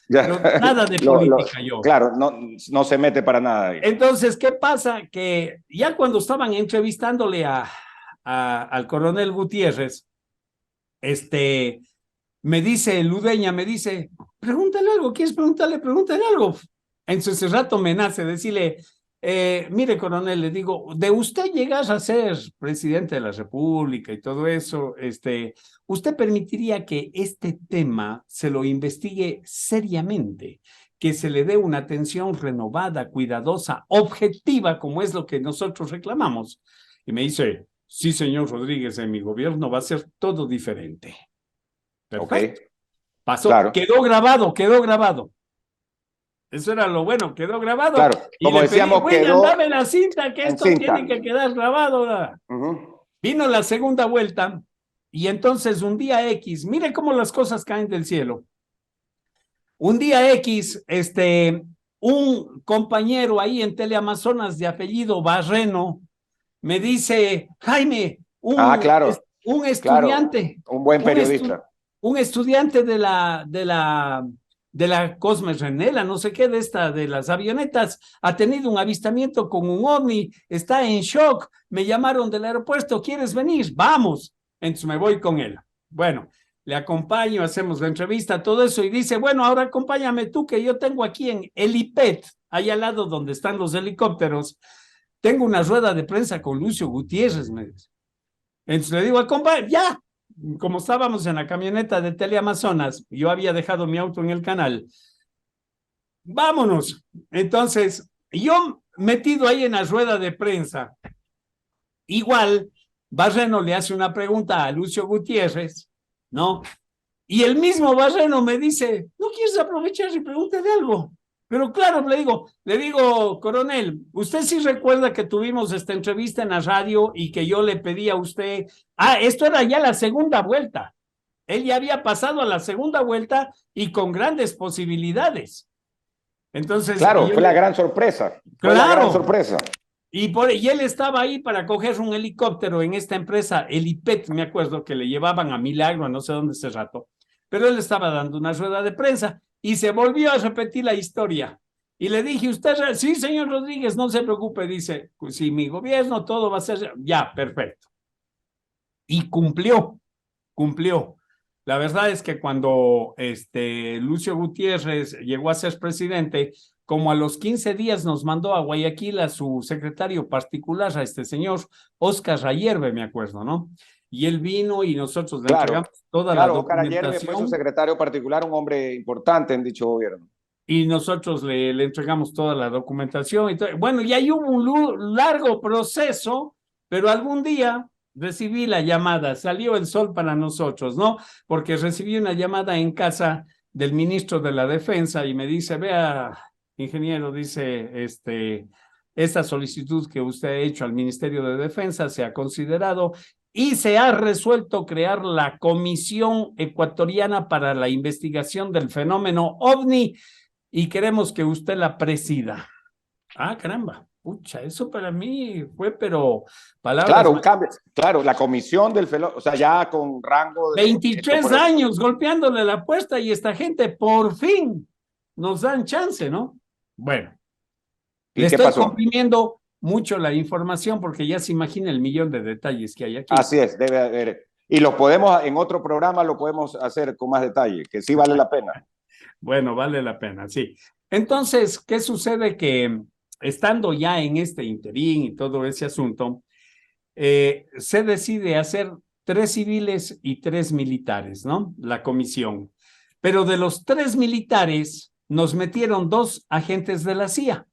nada de política yo. Claro, no se mete para nada ahí. Entonces, ¿qué pasa? Que ya cuando estaban entrevistándole al coronel Gutiérrez, me dice Ludeña, pregúntale algo, ¿quieres preguntarle? Pregúntale algo. Entonces, ese rato me nace decirle, mire, coronel, le digo, de usted llegar a ser presidente de la República y todo eso, ¿usted permitiría que este tema se lo investigue seriamente, que se le dé una atención renovada, cuidadosa, objetiva, como es lo que nosotros reclamamos? Y me dice, sí, señor Rodríguez, en mi gobierno va a ser todo diferente. Perfecto. Okay. Pasó, claro. quedó grabado. Eso era lo bueno, quedó grabado. Claro, como decíamos, quedó dame la cinta, que esto tiene que quedar grabado. Vino la segunda vuelta y entonces un día X, mire cómo las cosas caen del cielo. Un día X, un compañero ahí en Teleamazonas de apellido Barreno me dice, Jaime, un estudiante. Claro, un buen periodista. Un estudiante de la Cosme Renela, no sé qué, de las avionetas, ha tenido un avistamiento con un ovni, está en shock, me llamaron del aeropuerto, ¿quieres venir? Vamos. Entonces me voy con él. Bueno, le acompaño, hacemos la entrevista, todo eso, y dice, bueno, ahora acompáñame tú, que yo tengo aquí en Helipet, ahí al lado donde están los helicópteros, tengo una rueda de prensa con Lucio Gutiérrez, me dice. Entonces le digo, acompáñame, ya. Como estábamos en la camioneta de Teleamazonas, yo había dejado mi auto en el canal. Vámonos. Entonces, yo metido ahí en la rueda de prensa, igual, Barreno le hace una pregunta a Lucio Gutiérrez, ¿no? Y el mismo Barreno me dice, ¿no quieres aprovechar y pregúntale algo? Pero claro, le digo, coronel, usted sí recuerda que tuvimos esta entrevista en la radio y que yo le pedí a usted, esto era ya la segunda vuelta. Él ya había pasado a la segunda vuelta y con grandes posibilidades. Entonces, claro, fue la gran sorpresa. Fue la gran sorpresa. Y él estaba ahí para coger un helicóptero en esta empresa, Helipet, me acuerdo que le llevaban a Milagro, a no sé dónde ese rato, pero él estaba dando una rueda de prensa. Y se volvió a repetir la historia. Y le dije, usted, sí, señor Rodríguez, no se preocupe, dice, pues, si mi gobierno todo va a ser, ya, perfecto. Y cumplió. La verdad es que cuando Lucio Gutiérrez llegó a ser presidente, como a los 15 días nos mandó a Guayaquil a su secretario particular, a este señor Oscar Rayerbe, me acuerdo, ¿no? Y él vino y nosotros le entregamos toda la documentación. Oscar fue su secretario particular, un hombre importante en dicho gobierno. Y nosotros le entregamos toda la documentación. Y todo. Bueno, y ahí hubo un largo proceso, pero algún día recibí la llamada, salió el sol para nosotros, ¿no? Porque recibí una llamada en casa del ministro de la Defensa y me dice, vea, ingeniero, dice, esta solicitud que usted ha hecho al Ministerio de Defensa se ha considerado y se ha resuelto crear la Comisión Ecuatoriana para la Investigación del Fenómeno OVNI y queremos que usted la presida. Ah, caramba. Pucha, eso para mí fue, pero palabras. Claro, un cambio. Claro, la comisión del o sea, ya con rango de... 23 años golpeándole la puerta y esta gente por fin nos dan chance, ¿no? Bueno, ¿Y le qué estoy pasó? comprimiendo mucho la información porque ya se imagina el millón de detalles que hay aquí. Así es, debe haber. Y lo podemos, en otro programa lo podemos hacer con más detalle, que sí vale la pena. Bueno, vale la pena, sí. Entonces, ¿qué sucede? Que estando ya en este interín y todo ese asunto, se decide hacer 3 civiles y 3 militares, ¿no? La comisión. Pero de los 3 militares, nos metieron 2 agentes de la CIA,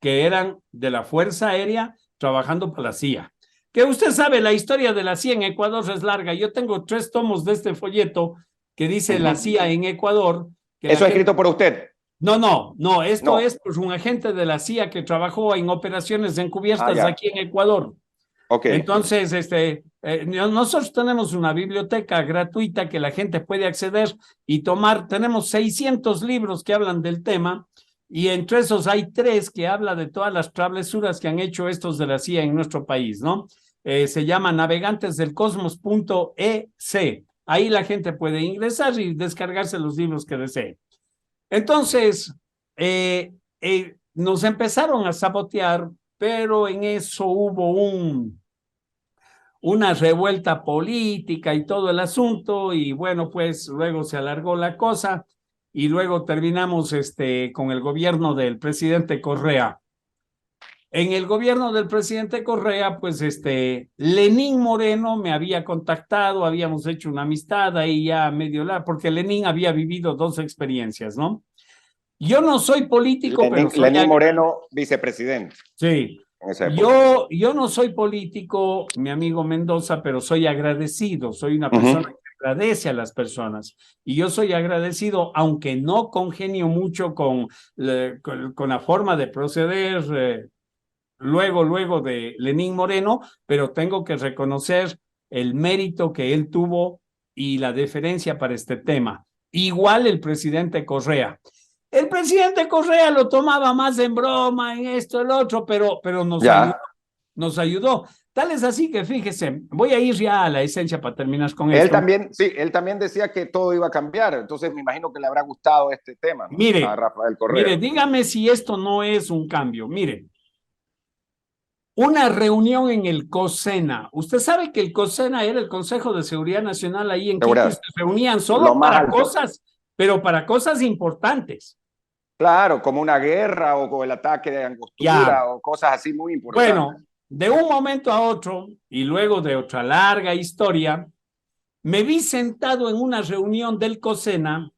que eran de la Fuerza Aérea trabajando para la CIA. Que usted sabe, la historia de la CIA en Ecuador es larga. Yo tengo 3 tomos de este folleto que dice la CIA en Ecuador. Que ¿Eso es escrito por usted? No, esto No. es pues un agente de la CIA que trabajó en operaciones encubiertas aquí en Ecuador. Ok. Entonces, nosotros tenemos una biblioteca gratuita que la gente puede acceder y tomar. Tenemos 600 libros que hablan del tema y entre esos hay 3 que hablan de todas las travesuras que han hecho estos de la CIA en nuestro país, ¿no? Se llama navegantesdelcosmos.ec. Ahí la gente puede ingresar y descargarse los libros que desee. Entonces, nos empezaron a sabotear, pero en eso hubo una revuelta política y todo el asunto, y bueno, pues luego se alargó la cosa, y luego terminamos con el gobierno del presidente Correa. En el gobierno del presidente Correa, pues Lenín Moreno me había contactado, habíamos hecho una amistad ahí ya medio larga, porque Lenín había vivido 2 experiencias, ¿no? Yo no soy político, pero soy... Lenín Moreno, vicepresidente. Sí. Yo no soy político, mi amigo Mendoza, pero soy agradecido, soy una persona que agradece a las personas. Y yo soy agradecido, aunque no congenio mucho con la forma de proceder luego de Lenín Moreno, pero tengo que reconocer el mérito que él tuvo y la deferencia para este tema. Igual el presidente Correa. El presidente Correa lo tomaba más en broma, en esto, el otro, pero nos ayudó. Tal es así que fíjese, voy a ir ya a la esencia para terminar con esto. Él también decía que todo iba a cambiar, entonces me imagino que le habrá gustado este tema, ¿no? Mire, a Rafael Correa. Mire, dígame si esto no es un cambio. Mire, una reunión en el COSENA. Usted sabe que el COSENA era el Consejo de Seguridad Nacional ahí en Quito, se reunían solo para cosas, pero para cosas importantes. Claro, como una guerra o con el ataque de Angostura o cosas así muy importantes. Bueno, de un momento a otro, y luego de otra larga historia, me vi sentado en una reunión del COSENA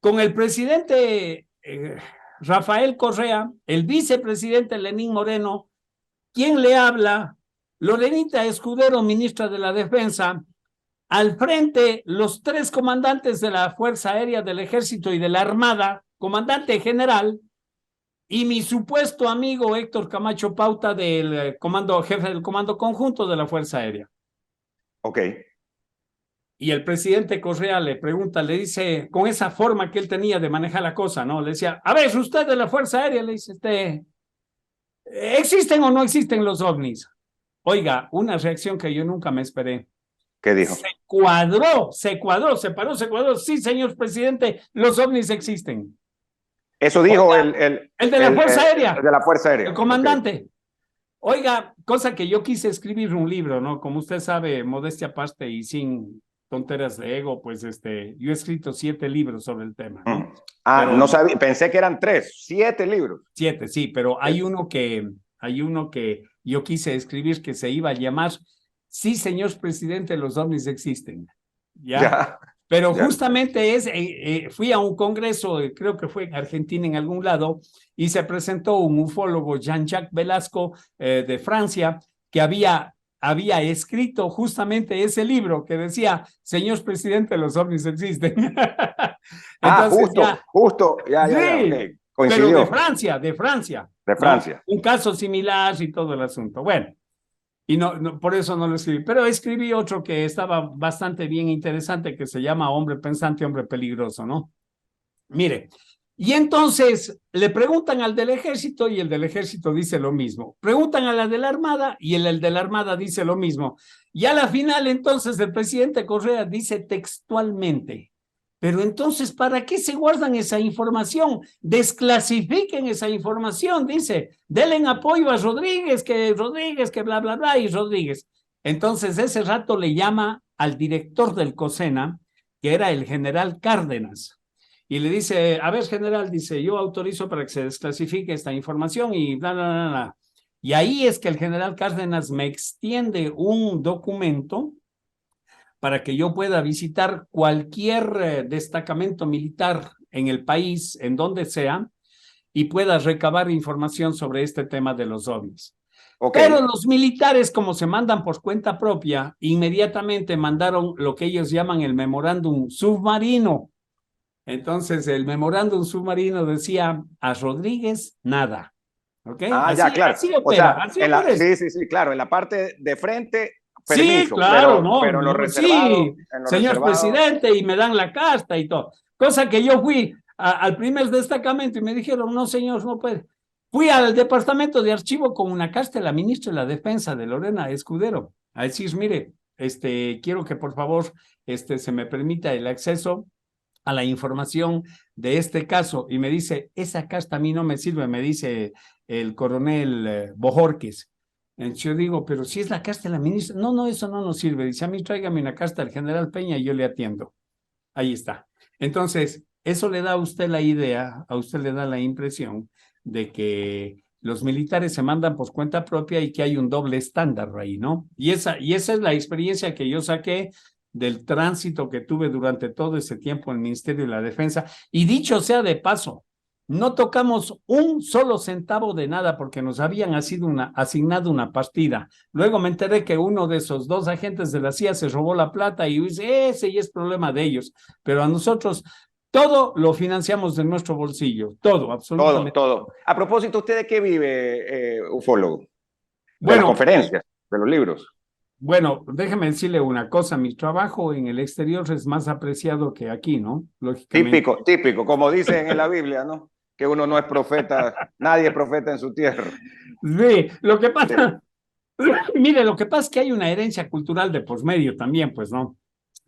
con el presidente Rafael Correa, el vicepresidente Lenín Moreno. ¿Quién le habla? Lorenita Escudero, ministra de la Defensa. Al frente, los 3 comandantes de la Fuerza Aérea, del Ejército y de la Armada, comandante general, y mi supuesto amigo Héctor Camacho Pauta, del jefe del Comando Conjunto de la Fuerza Aérea. Ok. Y el presidente Correa le pregunta, le dice, con esa forma que él tenía de manejar la cosa, ¿no? Le decía, a ver, usted de la Fuerza Aérea, le dice, ¿existen o no existen los ovnis? Oiga, una reacción que yo nunca me esperé. ¿Qué dijo? Se paró. Sí, señor presidente, los ovnis existen. Eso dijo Oiga, el de la Fuerza Aérea. El de la Fuerza Aérea. El comandante. Okay. Oiga, cosa que yo quise escribir un libro, ¿no? Como usted sabe, modestia aparte y sin tonteras de ego, pues yo he escrito 7 libros sobre el tema, ¿no? Pero, no sabía, pensé que eran 3, 7 libros. 7, sí, pero hay uno que yo quise escribir que se iba a llamar Sí, señor presidente, los ovnis existen. ¿Ya? Pero justamente fui a un congreso, creo que fue en Argentina en algún lado, y se presentó un ufólogo, Jean-Jacques Velasco, de Francia, que había escrito justamente ese libro que decía, señor presidente, los ovnis existen. Entonces, justo, okay. Coincidió. Pero de Francia. De Francia. ¿No? Un caso similar y todo el asunto. Bueno. Y por eso no lo escribí. Pero escribí otro que estaba bastante bien interesante, que se llama Hombre Pensante, Hombre Peligroso, ¿no? Mire, Y entonces le preguntan al del ejército y el del ejército dice lo mismo. Preguntan a la de la armada y el de la armada dice lo mismo. Y a la final entonces el presidente Correa dice textualmente, pero entonces ¿para qué se guardan esa información? Desclasifiquen esa información, dice, denle apoyo a Rodríguez, que bla, bla, bla, y Rodríguez. Entonces ese rato le llama al director del COSENA, que era el general Cárdenas. Y le dice, a ver, general, dice, yo autorizo para que se desclasifique esta información y bla, bla, bla, bla. Y ahí es que el general Cárdenas me extiende un documento para que yo pueda visitar cualquier destacamento militar en el país, en donde sea, y pueda recabar información sobre este tema de los ovnis. Okay. Pero los militares, como se mandan por cuenta propia, inmediatamente mandaron lo que ellos llaman el memorándum submarino. Entonces, el memorándum submarino decía a Rodríguez nada. ¿Ok? Así, ya, claro. Así opera. O sea, sí, claro. En la parte de frente, permiso. Sí, claro, pero, no. Pero en lo reservado. Sí, en lo señor reservado... presidente, y me dan la casta y todo. Cosa que yo fui al primer destacamento y me dijeron, no, señor, no puede. Fui al departamento de archivo con una casta de la ministra de la Defensa, de Lorena Escudero, a decir, mire, quiero que por favor se me permita el acceso a la información de este caso. Y me dice, esa casta a mí no me sirve, me dice el coronel Bojorquez. Yo digo, pero si es la casta de la ministra, no, eso no nos sirve. Dice, a mí tráigame una casta del general Peña y yo le atiendo. Ahí está. Entonces, eso le da a usted la idea, a usted le da la impresión de que los militares se mandan por cuenta propia y que hay un doble estándar ahí, ¿no? Y esa es la experiencia que yo saqué del tránsito que tuve durante todo ese tiempo en el Ministerio de la Defensa. Y dicho sea de paso, no tocamos un solo centavo de nada porque nos habían asignado una partida. Luego me enteré que uno de esos dos agentes de la CIA se robó la plata y dice, ese ya es problema de ellos. Pero a nosotros todo lo financiamos de nuestro bolsillo, todo, absolutamente. Todo. A propósito, ¿usted de qué vive, ufólogo? De las conferencias, de los libros. Bueno, déjeme decirle una cosa, mi trabajo en el exterior es más apreciado que aquí, ¿no? Lógicamente. Típico, como dicen en la Biblia, ¿no? Que uno no es profeta, nadie es profeta en su tierra. Sí, lo que pasa, mire, lo que pasa es que hay una herencia cultural de por medio también, pues, ¿no?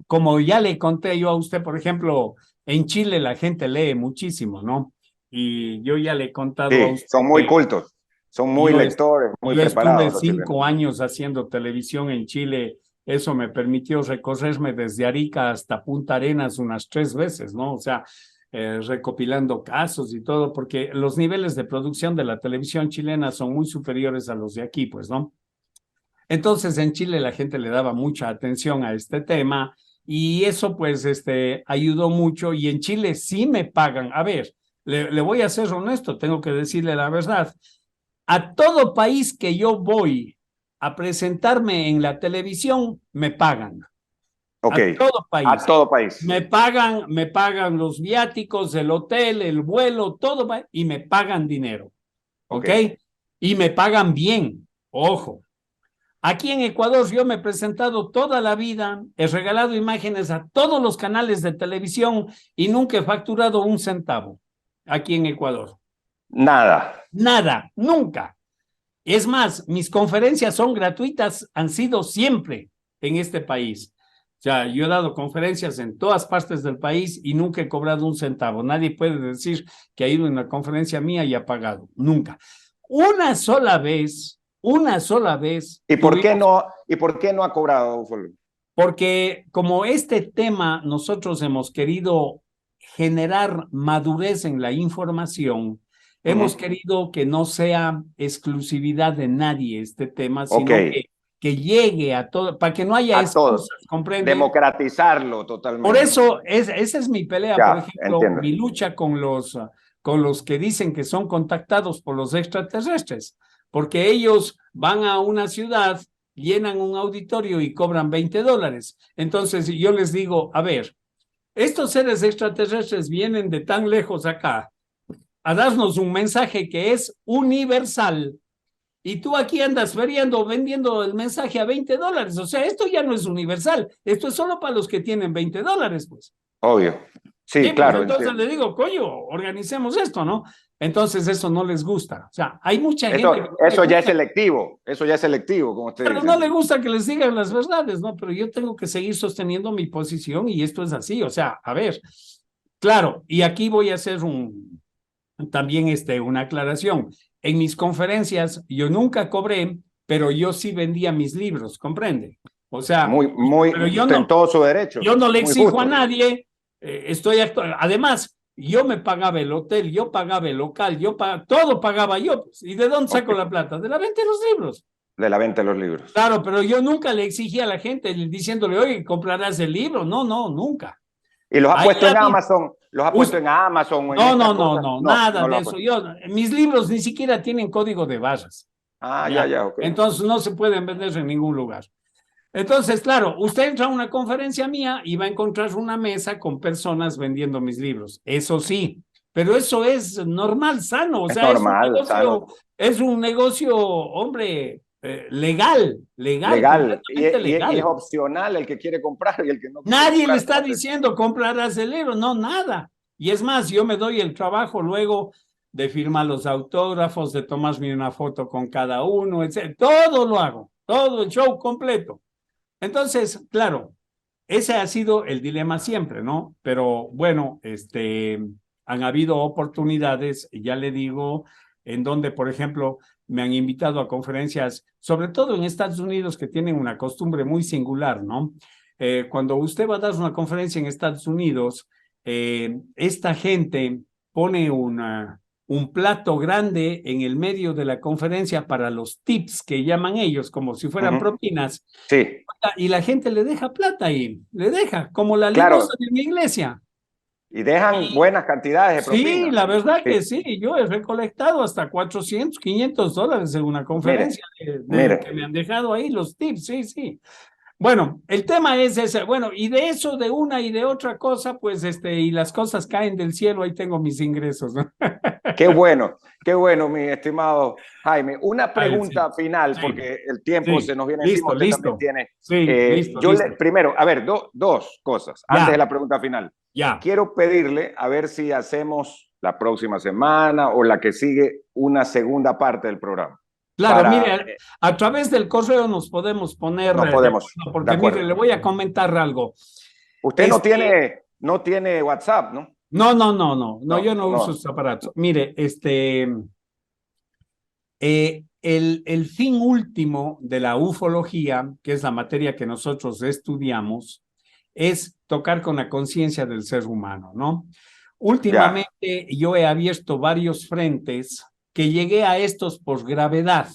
Como ya le conté yo a usted, por ejemplo, en Chile la gente lee muchísimo, ¿no? Y yo ya le he contado a usted. Son muy cultos. Son muy lectores, muy preparados. Yo estuve 5 años haciendo televisión en Chile. Eso me permitió recorrerme desde Arica hasta Punta Arenas unas 3 veces, ¿no? O sea, recopilando casos y todo, porque los niveles de producción de la televisión chilena son muy superiores a los de aquí, pues, ¿no? Entonces, en Chile la gente le daba mucha atención a este tema y eso, pues, ayudó mucho. Y en Chile sí me pagan. A ver, le voy a ser honesto, tengo que decirle la verdad. A todo país que yo voy a presentarme en la televisión, me pagan. Okay. A todo país. A todo país. Me pagan los viáticos, el hotel, el vuelo, todo, y me pagan dinero. ¿Ok? Y me pagan bien. Ojo. Aquí en Ecuador yo me he presentado toda la vida, he regalado imágenes a todos los canales de televisión y nunca he facturado un centavo aquí en Ecuador. Nada, nunca. Es más, mis conferencias son gratuitas, han sido siempre en este país. O sea, yo he dado conferencias en todas partes del país y nunca he cobrado un centavo. Nadie puede decir que ha ido a una conferencia mía y ha pagado. Nunca. Una sola vez. ¿Y por qué no ha cobrado? Porque como este tema nosotros hemos querido generar madurez en la información, hemos querido que no sea exclusividad de nadie este tema, sino que llegue a todo, para que no haya excusas, ¿comprende? Democratizarlo totalmente. Por eso, esa es mi pelea, por ejemplo, mi lucha con los que dicen que son contactados por los extraterrestres, porque ellos van a una ciudad, llenan un auditorio y cobran $20. Entonces yo les digo, a ver, estos seres extraterrestres vienen de tan lejos acá a darnos un mensaje que es universal y tú aquí andas vendiendo el mensaje a $20. O sea, esto ya no es universal, esto es solo para los que tienen $20, pues. Obvio. Sí, Sí, pues claro, entonces entiendo. le digo, coño, organicemos esto, ¿no? Entonces eso no les gusta. O sea, hay mucha gente que no le Eso ya es gusta, selectivo, eso ya es selectivo, como usted pero dice. no le gusta que les digan las verdades, ¿no? Pero yo tengo que seguir sosteniendo mi posición y esto es así. O sea, a ver, claro, y aquí voy a hacer también una aclaración. En mis conferencias yo nunca cobré, pero yo sí vendía mis libros, ¿comprende? O sea, pero Usted en todo su derecho, yo no le muy exijo a justo. nadie, estoy actuando. Además, yo me pagaba el hotel, yo pagaba el local, todo pagaba yo. Pues. ¿Y de dónde saco Ok. la plata? De la venta de los libros. De la venta de los libros. Claro, pero yo nunca le exigía a la gente diciéndole, oye, comprarás el libro. No, no, nunca. Y los ha Ahí puesto en había, Amazon, los ha puesto en Amazon o en no, estas no, no, cosas. no, No, nada no los de ha eso. puesto. Mis libros ni siquiera tienen código de barras. Ah, ya, Ya. ya, ok. Entonces no se pueden vender en ningún lugar. Entonces, claro, usted entra a una conferencia mía y va a encontrar una mesa con personas vendiendo mis libros. Eso sí, pero eso es normal, sano. O Es sea, normal, sano, es un negocio, hombre, legal, legal. completamente Y es legal. opcional el que quiere comprar y el que no quiere Nadie le comprar, está como se... diciendo comprarás el libro, no, nada. Y es más, yo me doy el trabajo luego de firmar los autógrafos, de tomarme una foto con cada uno, etc. Todo lo hago, todo el show completo. Entonces, claro, ese ha sido el dilema siempre, ¿no? Pero bueno, han habido oportunidades, ya le digo, en donde, por ejemplo, me han invitado a conferencias, sobre todo en Estados Unidos, que tienen una costumbre muy singular, ¿no? Cuando usted va a dar una conferencia en Estados Unidos, esta gente pone un plato grande en el medio de la conferencia para los tips que llaman ellos, como si fueran Ujú. propinas, Sí, y la gente le deja plata ahí, le deja, como la limosna claro. de mi iglesia. Y dejan buenas cantidades de Sí, propina. la verdad Sí. que sí, yo he recolectado hasta 400, $500 en una Mire, conferencia que me mire. han dejado ahí los tips, sí, sí. Bueno, el tema es ese, bueno, y de eso, de una y de otra cosa, pues, y las cosas caen del cielo, ahí tengo mis ingresos, ¿no? Qué bueno, mi estimado Jaime. Una Ay, sí, pregunta final, sí, porque el tiempo se sí, nos viene encima. listo, Usted también listo, tiene. sí, listo, listo. Primero, a ver, dos cosas antes de Ya, la pregunta final. ya. Quiero pedirle a ver si hacemos la próxima semana o la que sigue una segunda parte del programa. Claro, Para, mire, a través del correo nos podemos poner no de podemos, acuerdo, de porque mire, acuerdo. le voy a comentar algo. Usted Este, no tiene WhatsApp, ¿no? no, no, no, no, no, No, yo no uso no. esos aparatos. Mire, el fin último de la ufología, que es la materia que nosotros estudiamos, es tocar con la conciencia del ser humano, ¿no? Ya. Últimamente yo he abierto varios frentes que llegué a estos por gravedad.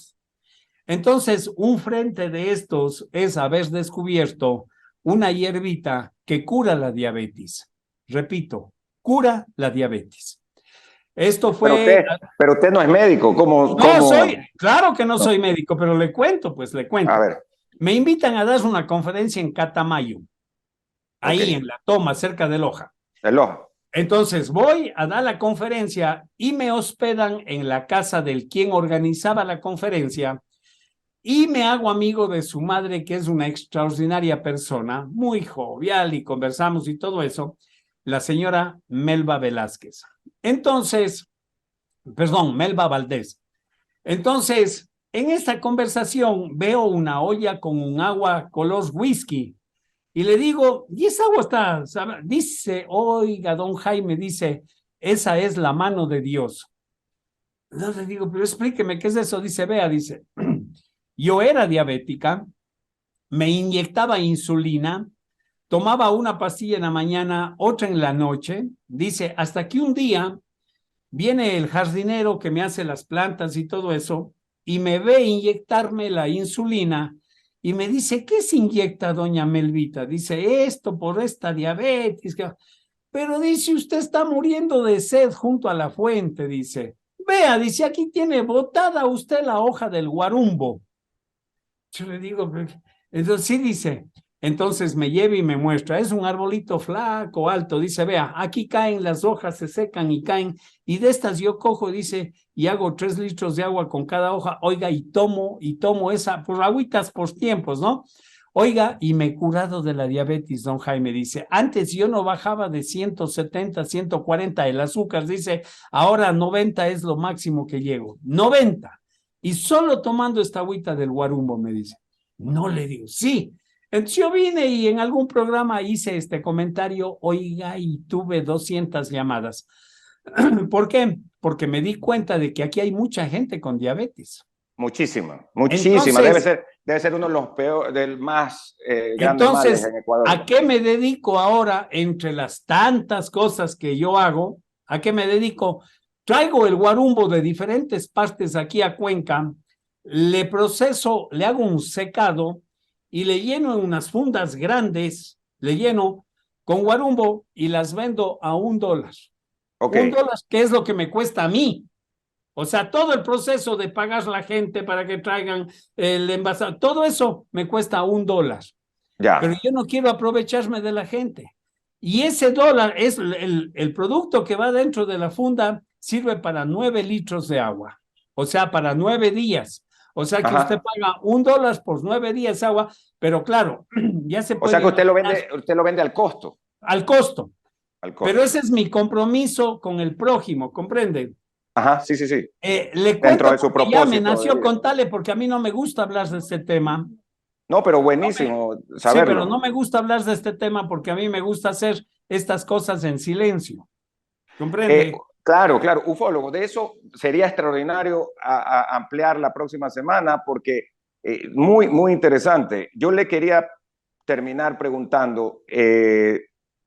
Entonces, un frente de estos es haber descubierto una hierbita que cura la diabetes. Repito, cura la diabetes. Esto Pero fue. usted, pero usted no es médico. No soy, claro que no No. soy médico, pero le cuento, pues le A cuento. ver, Me invitan a dar una conferencia en Catamayo, ok. ahí en La Toma, cerca de Loja. El ojo. Entonces voy a dar la conferencia y me hospedan en la casa del quien organizaba la conferencia y me hago amigo de su madre, que es una extraordinaria persona, muy jovial y conversamos y todo eso, la señora Melba Velázquez. Entonces, perdón, Melba Valdés. Entonces, en esta conversación veo una olla con un agua color whisky y le digo, ¿y esa agua está? ¿Sabe? Dice, oiga, don Jaime, dice, esa es la mano de Dios. No le digo, pero explíqueme qué es eso. Dice, vea, dice, yo era diabética, me inyectaba insulina, tomaba una pastilla en la mañana, otra en la noche. Dice, hasta que un día viene el jardinero que me hace las plantas y todo eso, y me ve inyectarme la insulina y me dice, ¿qué se inyecta, doña Melvita? Dice, esto por esta diabetes. Pero dice, usted está muriendo de sed junto a la fuente, dice. Vea, dice, aquí tiene botada usted la hoja del guarumbo. Yo le digo, entonces sí dice, entonces me lleva y me muestra, es un arbolito flaco, alto, dice, vea, aquí caen las hojas, se secan y caen, y de estas yo cojo, dice, y hago 3 litros de agua con cada hoja, oiga, y tomo esa, por agüitas por tiempos, ¿no? Oiga, y me he curado de la diabetes, don Jaime, dice. Antes yo no bajaba de 170, 140 el azúcar, dice, ahora 90 es lo máximo que llego. 90. Y solo tomando esta agüita del Guarumbo, me dice. No le digo, sí. Entonces yo vine y en algún programa hice este comentario, oiga, y tuve 200 llamadas. ¿Por qué? Porque me di cuenta de que aquí hay mucha gente con diabetes. Muchísima, muchísima. Entonces, Debe ser uno de los peores, del más grandes males entonces, en Ecuador. ¿a qué me dedico ahora entre las tantas cosas que yo hago? ¿A qué me dedico? Traigo el guarumbo de diferentes partes aquí a Cuenca, le proceso, le hago un secado y le lleno en unas fundas grandes, le lleno con guarumbo y las vendo a $1. Okay. $1, que es lo que me cuesta a mí. O sea, todo el proceso de pagar a la gente para que traigan el envasado, todo eso me cuesta $1. Ya. Pero yo no quiero aprovecharme de la gente. Y ese $1 es el producto que va dentro de la funda, sirve para 9 litros de agua. O sea, para 9 días. O sea que usted paga $1 por 9 días de agua, pero claro, ya se puede. O sea que usted lo vende al costo. Al costo. Al costo. Pero ese es mi compromiso con el prójimo, ¿comprende? Ajá, sí, sí, sí. Le Dentro cuento de su que ya me propósito. nació con Tale porque a mí no me gusta hablar de este tema. No, pero buenísimo saberlo. Sí, pero no me gusta hablar de este tema porque a mí me gusta hacer estas cosas en silencio. ¿Comprende? Claro, claro, ufólogo. De eso sería extraordinario a ampliar la próxima semana porque muy, muy interesante. Yo le quería terminar preguntando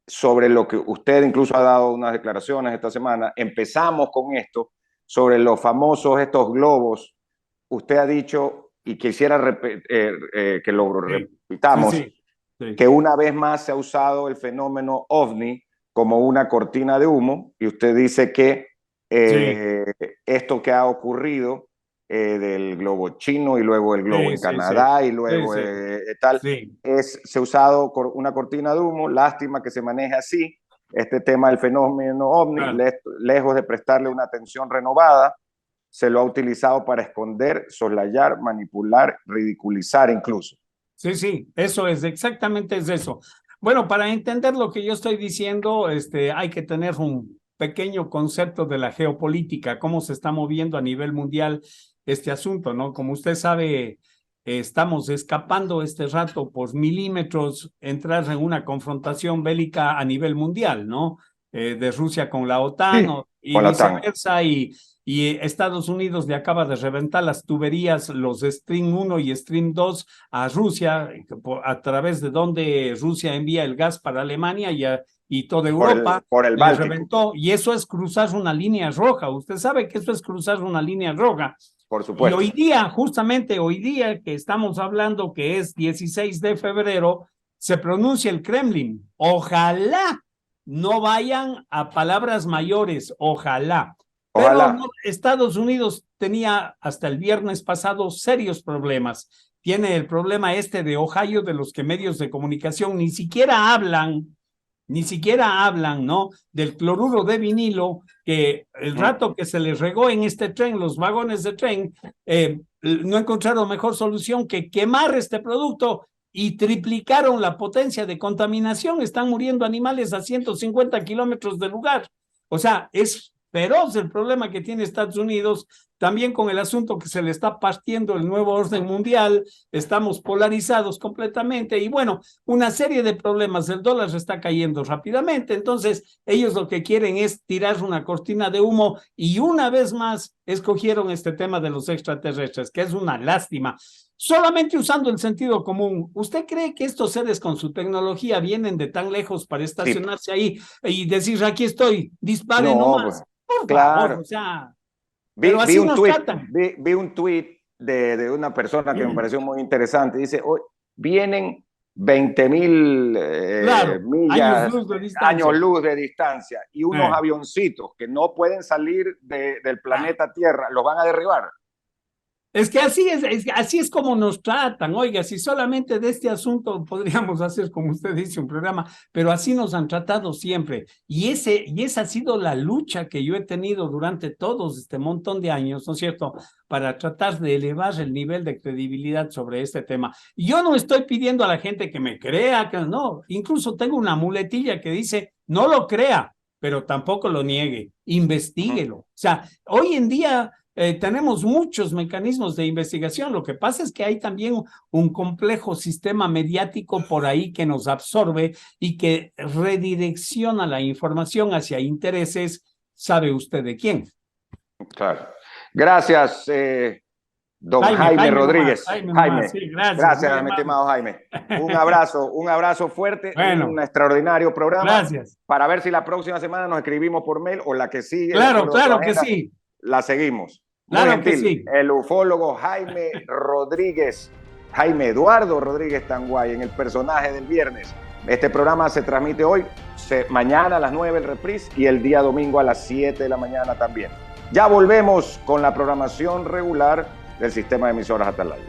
sobre lo que usted incluso ha dado unas declaraciones esta semana. Empezamos con esto, sobre los famosos estos globos. Usted ha dicho, y quisiera que lo repitamos, sí. Que una vez más se ha usado el fenómeno OVNI como una cortina de humo, y usted dice que esto que ha ocurrido del globo chino y luego el globo en Canadá y luego tal, se ha usado una cortina de humo. Lástima que se maneje así este tema del fenómeno OVNI, lejos de prestarle una atención renovada, se lo ha utilizado para esconder, soslayar, manipular, ridiculizar incluso. Sí, sí, eso es, exactamente es eso. Bueno, para entender lo que yo estoy diciendo, hay que tener un pequeño concepto de la geopolítica, cómo se está moviendo a nivel mundial este asunto, ¿no? Como usted sabe, estamos escapando este rato por milímetros, entrar en una confrontación bélica a nivel mundial, ¿no? De Rusia con la OTAN y viceversa, y Estados Unidos le acaba de reventar las tuberías, los Stream 1 y Stream 2 a Rusia, a través de donde Rusia envía el gas para Alemania y toda Europa. Por el Báltico. Reventó, y eso es cruzar una línea roja. Usted sabe que eso es cruzar una línea roja. Por supuesto. Y hoy día, justamente hoy día que estamos hablando, que es 16 de febrero, se pronuncia el Kremlin. Ojalá no vayan a palabras mayores, ojalá. Pero no, Estados Unidos tenía hasta el viernes pasado serios problemas. Tiene el problema de Ohio, de los que medios de comunicación ni siquiera hablan, ¿no? Del cloruro de vinilo, que el rato que se les regó en este tren, los vagones de tren, no encontraron mejor solución que quemar este producto y triplicaron la potencia de contaminación. Están muriendo animales a 150 kilómetros del lugar. O sea, es feroz el problema que tiene Estados Unidos, también con el asunto que se le está partiendo el nuevo orden mundial, estamos polarizados completamente y bueno, una serie de problemas, el dólar está cayendo rápidamente, entonces ellos lo que quieren es tirar una cortina de humo y una vez más escogieron este tema de los extraterrestres, que es una lástima. Solamente usando el sentido común, ¿usted cree que estos seres con su tecnología vienen de tan lejos para estacionarse ahí y decir, aquí estoy, disparen nomás? Por favor, o sea, pero así nos tratan. Vi un tuit de una persona que me pareció muy interesante. Dice, hoy vienen 20.000 millas, años luz de distancia y unos avioncitos que no pueden salir del planeta Tierra, los van a derribar. Es que así es como nos tratan. Oiga, si solamente de este asunto podríamos hacer, como usted dice, un programa, pero así nos han tratado siempre. Y esa ha sido la lucha que yo he tenido durante todos este montón de años, ¿no es cierto?, para tratar de elevar el nivel de credibilidad sobre este tema. Y yo no estoy pidiendo a la gente que me crea, que no, incluso tengo una muletilla que dice, no lo crea, pero tampoco lo niegue, investíguelo. O sea, hoy en día tenemos muchos mecanismos de investigación. Lo que pasa es que hay también un complejo sistema mediático por ahí que nos absorbe y que redirecciona la información hacia intereses, ¿sabe usted de quién? Claro. Gracias, don Jaime Rodríguez. Jaime, sí, gracias, mi estimado Jaime. Un abrazo fuerte, bueno, un extraordinario programa. Gracias. Para ver si la próxima semana nos escribimos por mail o la que sigue. Claro que sí. La seguimos. Claro Muy gentil. que sí. El ufólogo Jaime Rodríguez, Jaime Eduardo Rodríguez Tanguay, en el personaje del viernes. Este programa se transmite hoy, mañana a las 9 el reprise y el día domingo a las 7 de la mañana también. Ya volvemos con la programación regular del sistema de emisoras Atalaya.